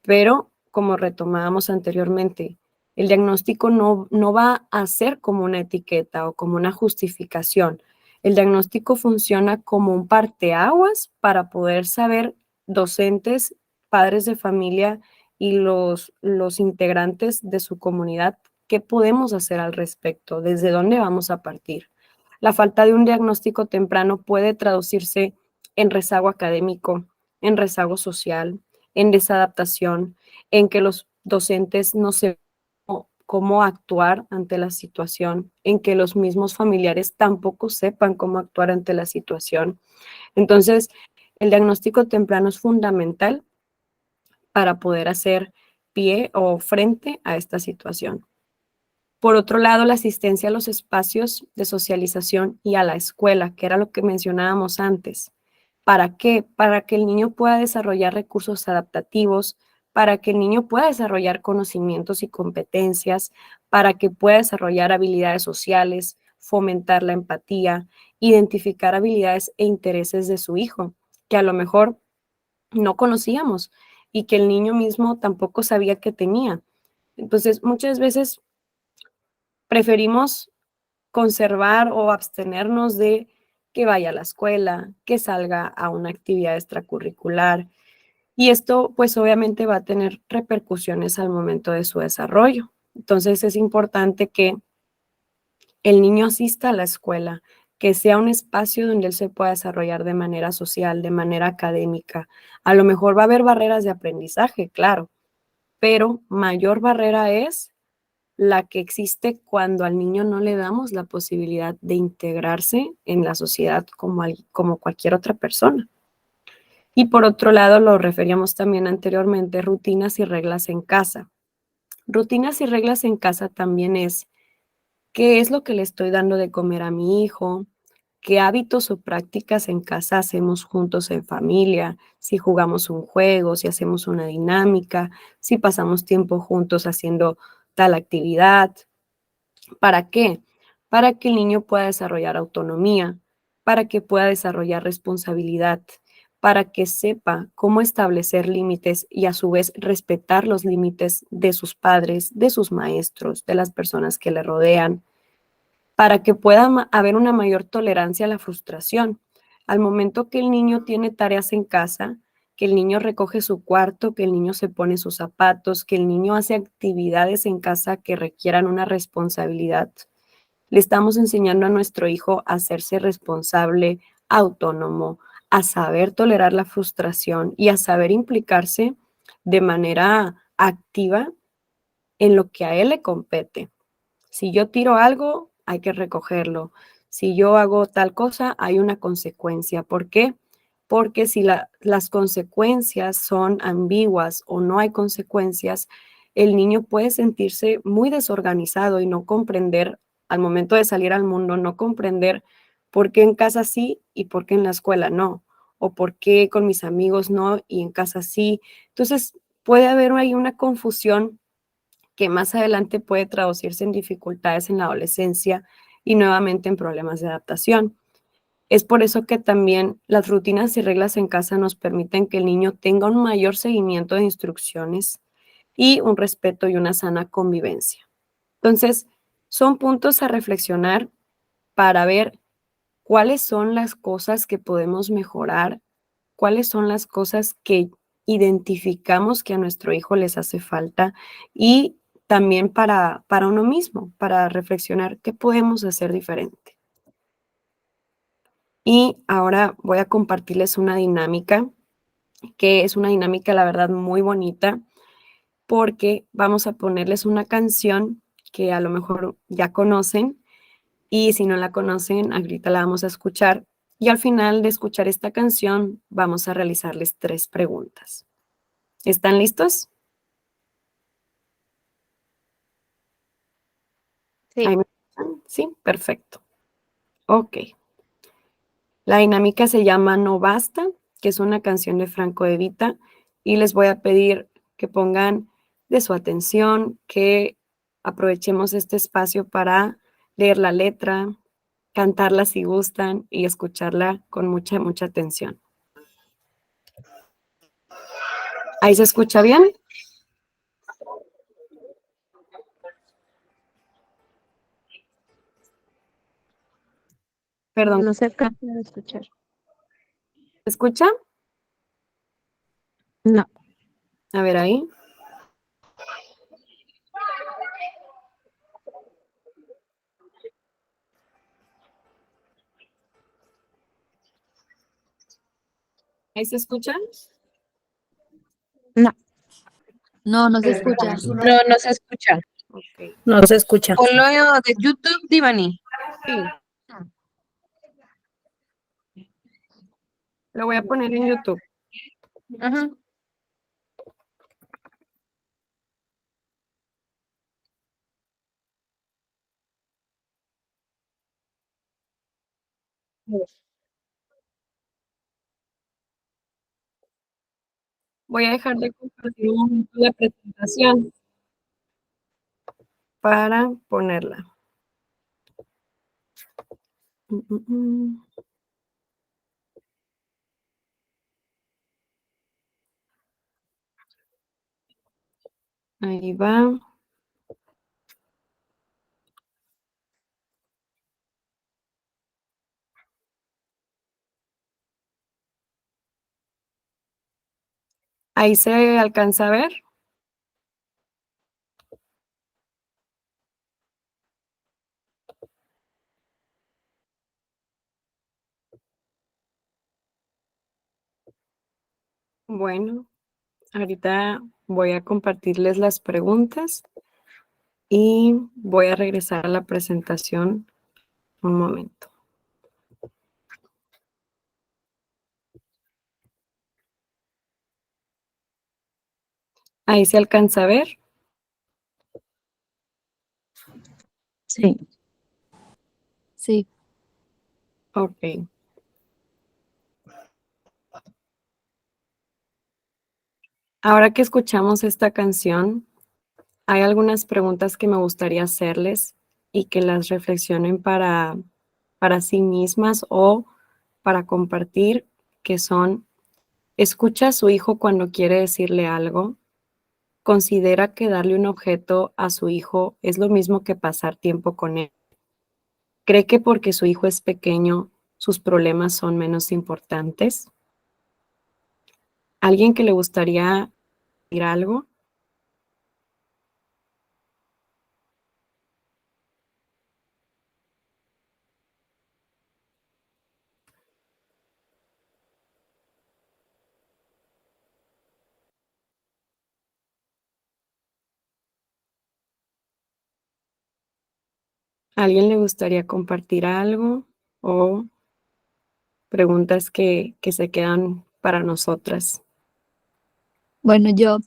pero como retomábamos anteriormente, El diagnóstico no va a ser como una etiqueta o como una justificación. El diagnóstico funciona como un parteaguas para poder saber docentes, padres de familia y los integrantes de su comunidad qué podemos hacer al respecto, desde dónde vamos a partir. La falta de un diagnóstico temprano puede traducirse en rezago académico, en rezago social, en desadaptación, en que los docentes no sepan cómo actuar ante la situación, en que los mismos familiares tampoco sepan cómo actuar ante la situación. Entonces, el diagnóstico temprano es fundamental para poder hacer pie o frente a esta situación. Por otro lado, la asistencia a los espacios de socialización y a la escuela, que era lo que mencionábamos antes. ¿Para qué? Para que el niño pueda desarrollar recursos adaptativos, para que el niño pueda desarrollar conocimientos y competencias, para que pueda desarrollar habilidades sociales, fomentar la empatía, identificar habilidades e intereses de su hijo, que a lo mejor no conocíamos y que el niño mismo tampoco sabía que tenía. Entonces, muchas veces preferimos conservar o abstenernos de que vaya a la escuela, que salga a una actividad extracurricular. Y esto, pues obviamente va a tener repercusiones al momento de su desarrollo. Entonces es importante que el niño asista a la escuela, que sea un espacio donde él se pueda desarrollar de manera social, de manera académica. A lo mejor va a haber barreras de aprendizaje, claro, pero mayor barrera es la que existe cuando al niño no le damos la posibilidad de integrarse en la sociedad como cualquier otra persona. Y por otro lado, lo referíamos también anteriormente, rutinas y reglas en casa. Rutinas y reglas en casa también es qué es lo que le estoy dando de comer a mi hijo, qué hábitos o prácticas en casa hacemos juntos en familia, si jugamos un juego, si hacemos una dinámica, si pasamos tiempo juntos haciendo tal actividad. ¿Para qué? Para que el niño pueda desarrollar autonomía, para que pueda desarrollar responsabilidad, para que sepa cómo establecer límites y a su vez respetar los límites de sus padres, de sus maestros, de las personas que le rodean, para que pueda haber una mayor tolerancia a la frustración. Al momento que el niño tiene tareas en casa, que el niño recoge su cuarto, que el niño se pone sus zapatos, que el niño hace actividades en casa que requieran una responsabilidad, le estamos enseñando a nuestro hijo a hacerse responsable, autónomo, a saber tolerar la frustración y a saber implicarse de manera activa en lo que a él le compete. Si yo tiro algo, hay que recogerlo. Si yo hago tal cosa, hay una consecuencia. ¿Por qué? Porque si las consecuencias son ambiguas o no hay consecuencias, el niño puede sentirse muy desorganizado y no comprender, al momento de salir al mundo, no comprender por qué en casa sí y por qué en la escuela no, o por qué con mis amigos no y en casa sí. Entonces, puede haber ahí una confusión que más adelante puede traducirse en dificultades en la adolescencia y nuevamente en problemas de adaptación. Es por eso que también las rutinas y reglas en casa nos permiten que el niño tenga un mayor seguimiento de instrucciones y un respeto y una sana convivencia. Entonces, son puntos a reflexionar para ver cuáles son las cosas que podemos mejorar, cuáles son las cosas que identificamos que a nuestro hijo les hace falta y también para uno mismo, para reflexionar qué podemos hacer diferente. Y ahora voy a compartirles una dinámica, que es una dinámica, la verdad, muy bonita, porque vamos a ponerles una canción que a lo mejor ya conocen y si no la conocen, ahorita la vamos a escuchar. Y al final de escuchar esta canción, vamos a realizarles 3 preguntas. ¿Están listos? ¿Ahí Sí. me escuchan? Sí, perfecto. Ok. La dinámica se llama No Basta, que es una canción de Franco De Vita, y les voy a pedir que pongan de su atención, que aprovechemos este espacio para leer la letra, cantarla si gustan y escucharla con mucha, mucha atención. ¿Ahí se escucha bien? Perdón, No se alcanza a escuchar. ¿se escucha? No. A ver ahí. ¿Ahí se escucha? No. No, no se escucha. No, no se escucha. Ok. No se escucha. Ponlo de YouTube, Divani. Sí. Lo voy a poner en YouTube. Ajá. Voy a dejar de compartir un momento la presentación para ponerla. Mm. Ahí va. Ahí se alcanza a ver. Bueno, ahorita voy a compartirles las preguntas y voy a regresar a la presentación un momento. Ahí se alcanza a ver. Sí. Sí. Ok. Ahora que escuchamos esta canción, hay algunas preguntas que me gustaría hacerles y que las reflexionen para sí mismas o para compartir, que son: ¿escucha a su hijo cuando quiere decirle algo? ¿Considera que darle un objeto a su hijo es lo mismo que pasar tiempo con él? ¿Cree que porque su hijo es pequeño, sus problemas son menos importantes? ¿Alguien que le gustaría decir algo? ¿A alguien le gustaría compartir algo o preguntas que se quedan para nosotras? Bueno, yo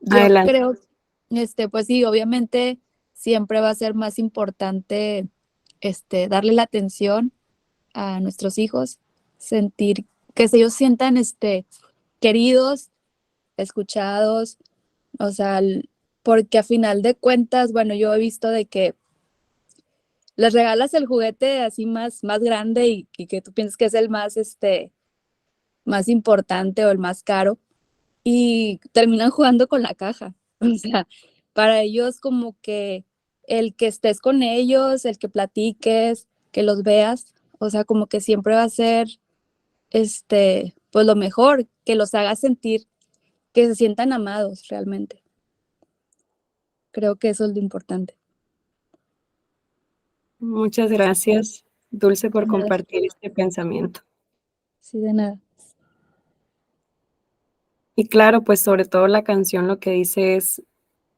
Adelante. creo, pues sí, obviamente siempre va a ser más importante, darle la atención a nuestros hijos, sentir que ellos sientan, queridos, escuchados, o sea, porque a final de cuentas, bueno, yo he visto de que les regalas el juguete así más grande y que tú piensas que es el más, más importante o el más caro y terminan jugando con la caja. O sea, para ellos como que el que estés con ellos, el que platiques, que los veas, o sea, como que siempre va a ser, pues lo mejor, que los haga sentir, que se sientan amados realmente. Creo que eso es lo importante. Muchas gracias, Dulce, por De nada. compartir este pensamiento. Sí, de nada. Y claro, pues sobre todo la canción lo que dice es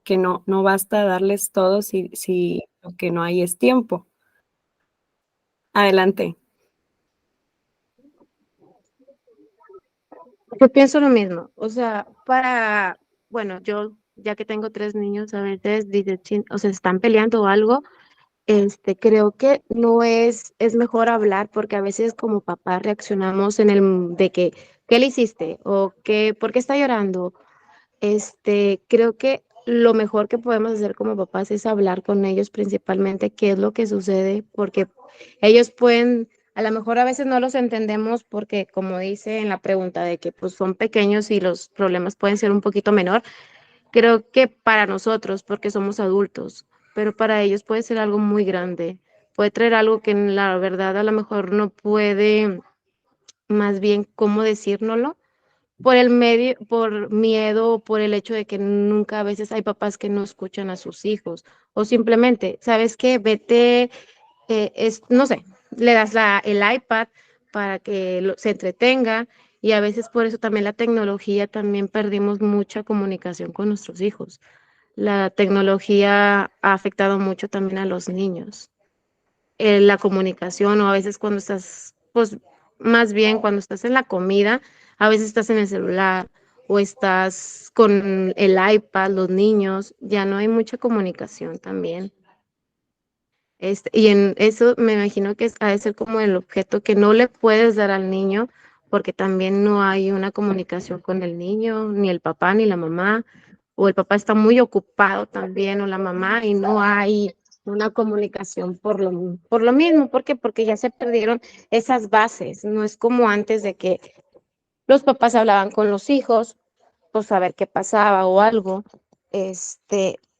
que no basta darles todo si lo que no hay es tiempo. Adelante. Yo pienso lo mismo. O sea, bueno, yo ya que tengo 3 niños, a veces dicen, o sea, están peleando o algo. Creo que no es mejor hablar porque a veces como papá reaccionamos de que, ¿qué le hiciste? O que, ¿por qué está llorando? Creo que lo mejor que podemos hacer como papás es hablar con ellos principalmente qué es lo que sucede, porque ellos pueden, a lo mejor a veces no los entendemos porque como dice en la pregunta de que pues son pequeños y los problemas pueden ser un poquito menor, creo que para nosotros, porque somos adultos, pero para ellos puede ser algo muy grande. puede traer algo que la verdad a lo mejor no puede, más bien, ¿cómo decírnoslo? Por el medio, por miedo, por el hecho de que nunca a veces hay papás que no escuchan a sus hijos, o simplemente, ¿sabes qué? Vete, no sé, le das el iPad para que se entretenga, y a veces por eso también la tecnología, también perdimos mucha comunicación con nuestros hijos. La tecnología ha afectado mucho también a los niños. La comunicación, o a veces cuando estás, pues más bien cuando estás en la comida, a veces estás en el celular o estás con el iPad, los niños, ya no hay mucha comunicación también. Y en eso me imagino que ha de ser como el objeto que no le puedes dar al niño, porque también no hay una comunicación con el niño, ni el papá ni la mamá, o el papá está muy ocupado también, o la mamá, y no hay una comunicación por lo mismo. ¿Por qué? Porque ya se perdieron esas bases. No es como antes de que los papás hablaban con los hijos, pues a ver qué pasaba o algo.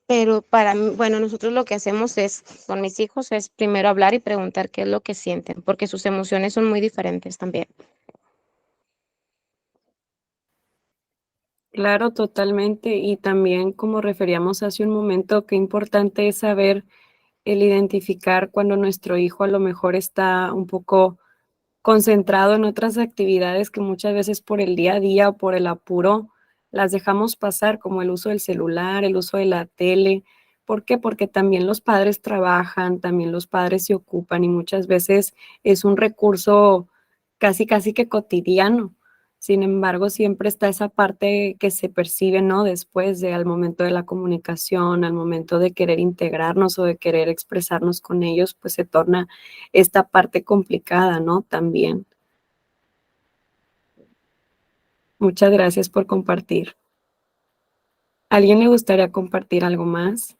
Pero para mí, bueno, nosotros lo que hacemos es, con mis hijos, es primero hablar y preguntar qué es lo que sienten, porque sus emociones son muy diferentes también. Claro, totalmente. Y también, como referíamos hace un momento, qué importante es saber el identificar cuando nuestro hijo a lo mejor está un poco concentrado en otras actividades que muchas veces por el día a día o por el apuro las dejamos pasar, como el uso del celular, el uso de la tele. ¿Por qué? Porque también los padres trabajan, también los padres se ocupan y muchas veces es un recurso casi, casi que cotidiano. Sin embargo, siempre está esa parte que se percibe, ¿no? Después de al momento de la comunicación, al momento de querer integrarnos o de querer expresarnos con ellos, pues se torna esta parte complicada, ¿no? También. Muchas gracias por compartir. ¿Alguien le gustaría compartir algo más?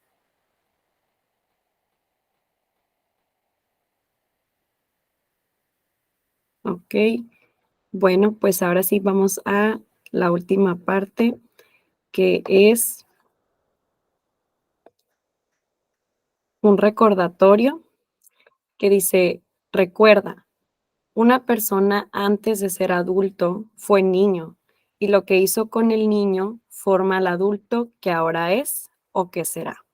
Ok. Bueno, pues ahora sí vamos a la última parte, que es un recordatorio que dice, recuerda, una persona antes de ser adulto fue niño y lo que hizo con el niño forma al adulto que ahora es o que será.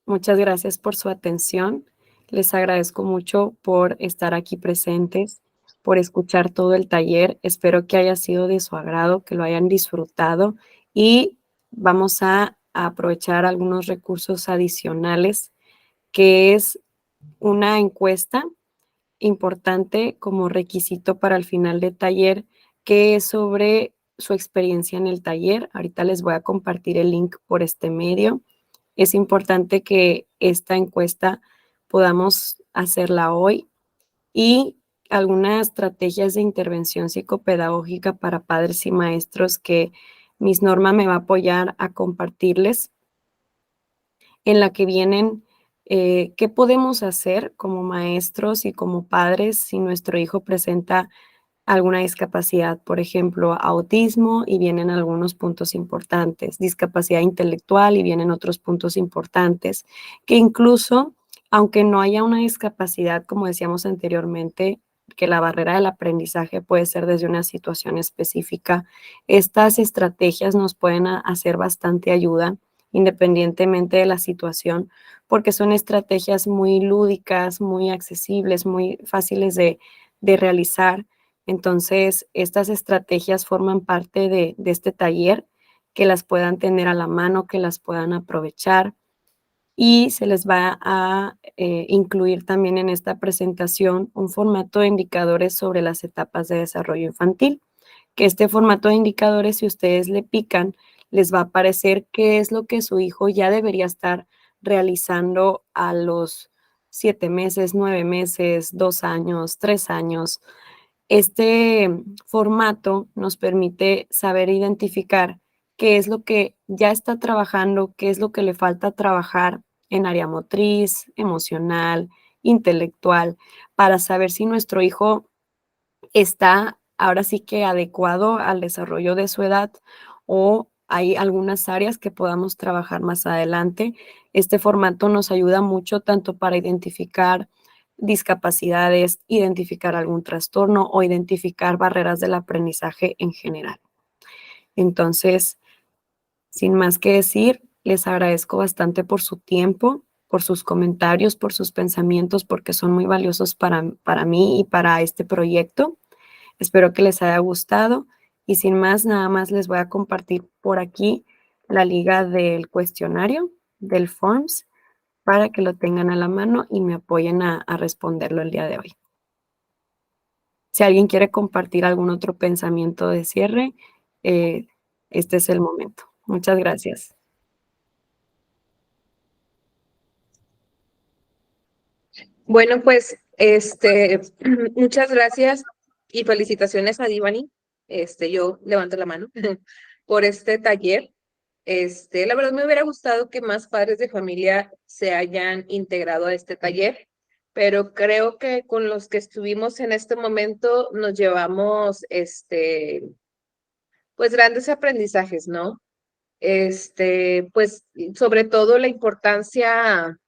Muchas gracias por su atención. Les agradezco mucho por estar aquí presentes, por escuchar todo el taller. Espero que haya sido de su agrado, que lo hayan disfrutado y vamos a aprovechar algunos recursos adicionales, que es una encuesta importante como requisito para el final del taller, que es sobre su experiencia en el taller. Ahorita les voy a compartir el link por este medio. Es importante que esta encuesta podamos hacerla hoy y algunas estrategias de intervención psicopedagógica para padres y maestros que Miss Norma me va a apoyar a compartirles, en la que vienen qué podemos hacer como maestros y como padres si nuestro hijo presenta alguna discapacidad, por ejemplo, autismo y vienen algunos puntos importantes, discapacidad intelectual y vienen otros puntos importantes, que incluso, aunque no haya una discapacidad, como decíamos anteriormente, que la barrera del aprendizaje puede ser desde una situación específica, estas estrategias nos pueden hacer bastante ayuda independientemente de la situación, porque son estrategias muy lúdicas, muy accesibles, muy fáciles de realizar. Entonces, estas estrategias forman parte de este taller, que las puedan tener a la mano, que las puedan aprovechar y se les va a incluir también en esta presentación un formato de indicadores sobre las etapas de desarrollo infantil, que este formato de indicadores, si ustedes le pican, les va a aparecer qué es lo que su hijo ya debería estar realizando a los 7 meses, 9 meses, 2 años, 3 años. Este formato nos permite saber identificar qué es lo que ya está trabajando, qué es lo que le falta trabajar en área motriz, emocional, intelectual, para saber si nuestro hijo está ahora sí que adecuado al desarrollo de su edad o hay algunas áreas que podamos trabajar más adelante. Este formato nos ayuda mucho tanto para identificar discapacidades, identificar algún trastorno o identificar barreras del aprendizaje en general. Entonces, sin más que decir, les agradezco bastante por su tiempo, por sus comentarios, por sus pensamientos, porque son muy valiosos para mí y para este proyecto. Espero que les haya gustado y sin más, nada más les voy a compartir por aquí la liga del cuestionario, del Forms, para que lo tengan a la mano y me apoyen a responderlo el día de hoy. Si alguien quiere compartir algún otro pensamiento de cierre, este es el momento. Muchas gracias. Bueno, pues, muchas gracias y felicitaciones a Divani. Yo levanto la mano por este taller. La verdad me hubiera gustado que más padres de familia se hayan integrado a este taller, pero creo que con los que estuvimos en este momento nos llevamos, pues grandes aprendizajes, ¿no? Pues sobre todo la importancia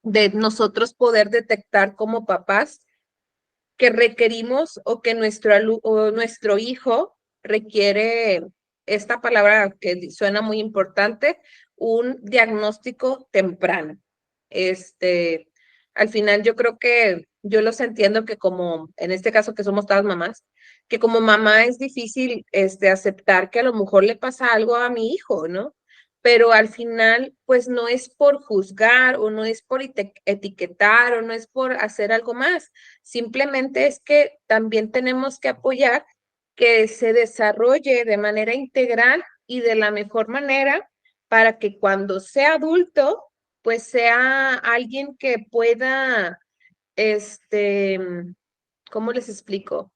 de nosotros poder detectar como papás que requerimos o que nuestro hijo requiere esta palabra que suena muy importante, un diagnóstico temprano. Al final yo creo que yo los entiendo que como, en este caso que somos todas mamás, que como mamá es difícil aceptar que a lo mejor le pasa algo a mi hijo, ¿no? Pero al final, pues no es por juzgar o no es por etiquetar o no es por hacer algo más. Simplemente es que también tenemos que apoyar que se desarrolle de manera integral y de la mejor manera para que cuando sea adulto, pues sea alguien que pueda, ¿cómo les explico?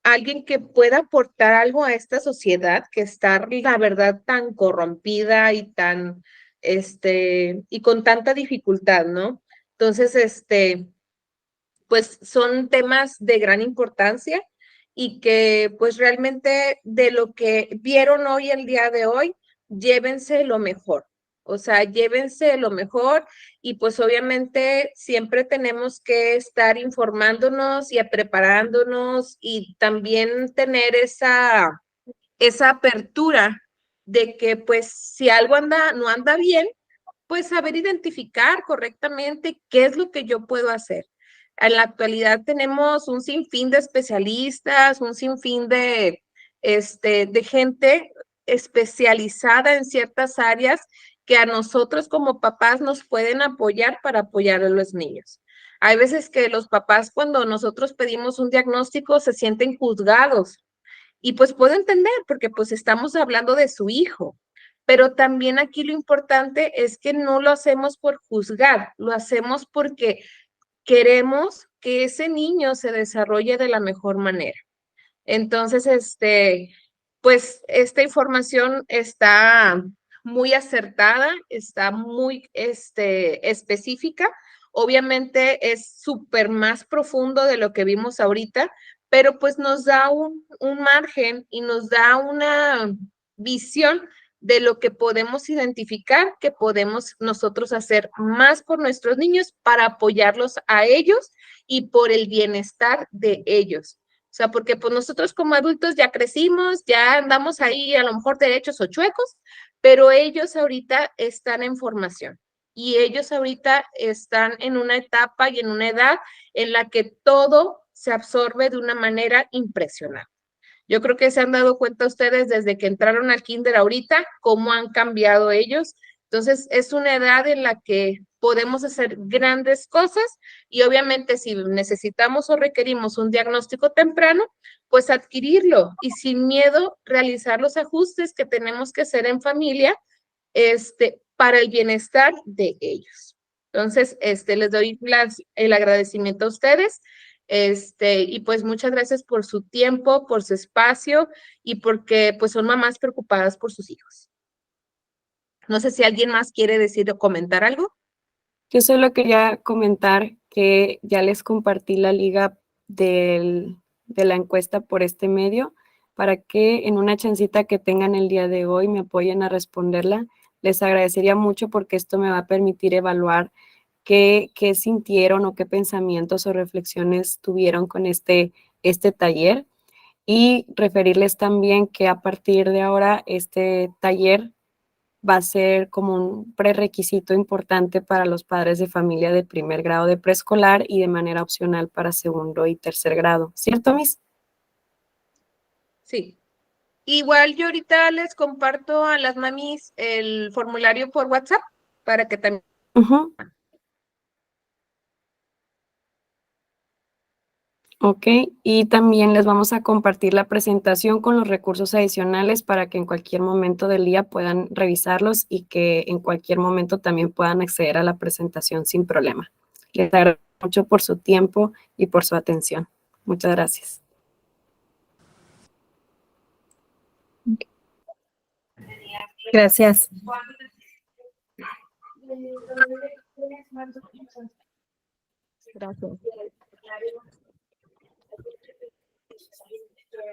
Alguien que pueda aportar algo a esta sociedad que está, la verdad, tan corrompida y tan, y con tanta dificultad, ¿no? Entonces, pues son temas de gran importancia y que pues realmente de lo que vieron hoy, el día de hoy, llévense lo mejor. O sea, llévense lo mejor y pues obviamente siempre tenemos que estar informándonos y preparándonos y también tener esa apertura de que pues si algo no anda bien, pues saber identificar correctamente qué es lo que yo puedo hacer. En la actualidad tenemos un sinfín de especialistas, un sinfín de gente especializada en ciertas áreas que a nosotros como papás nos pueden apoyar para apoyar a los niños. Hay veces que los papás cuando nosotros pedimos un diagnóstico se sienten juzgados y pues puedo entender porque pues estamos hablando de su hijo, pero también aquí lo importante es que no lo hacemos por juzgar, lo hacemos porque queremos que ese niño se desarrolle de la mejor manera. Entonces, pues esta información está muy acertada, está muy específica. Obviamente es súper más profundo de lo que vimos ahorita, pero pues nos da un margen y nos da una visión de lo que podemos identificar, que podemos nosotros hacer más por nuestros niños para apoyarlos a ellos y por el bienestar de ellos. O sea, porque pues nosotros como adultos ya crecimos, ya andamos ahí a lo mejor derechos o chuecos, pero ellos ahorita están en formación y ellos ahorita están en una etapa y en una edad en la que todo se absorbe de una manera impresionante. Yo creo que se han dado cuenta ustedes desde que entraron al kinder ahorita, cómo han cambiado ellos. Entonces, es una edad en la que podemos hacer grandes cosas y obviamente si necesitamos o requerimos un diagnóstico temprano, pues adquirirlo y sin miedo realizar los ajustes que tenemos que hacer en familia para el bienestar de ellos. Entonces, les doy el agradecimiento a ustedes. Y pues muchas gracias por su tiempo, por su espacio y porque pues son mamás preocupadas por sus hijos. No sé si alguien más quiere decir o comentar algo. Yo solo quería comentar que ya les compartí la liga de la encuesta por este medio. para que en una chancita que tengan el día de hoy me apoyen a responderla. Les agradecería mucho porque esto me va a permitir evaluar qué sintieron o qué pensamientos o reflexiones tuvieron con este taller, y referirles también que a partir de ahora este taller va a ser como un prerequisito importante para los padres de familia de primer grado de preescolar y de manera opcional para segundo y tercer grado. ¿Cierto, Miss? Sí. Igual yo ahorita les comparto a las mamis el formulario por WhatsApp para que también. Uh-huh. Ok, y también les vamos a compartir la presentación con los recursos adicionales para que en cualquier momento del día puedan revisarlos y que en cualquier momento también puedan acceder a la presentación sin problema. Les agradezco mucho por su tiempo y por su atención. Muchas gracias. Gracias. Gracias.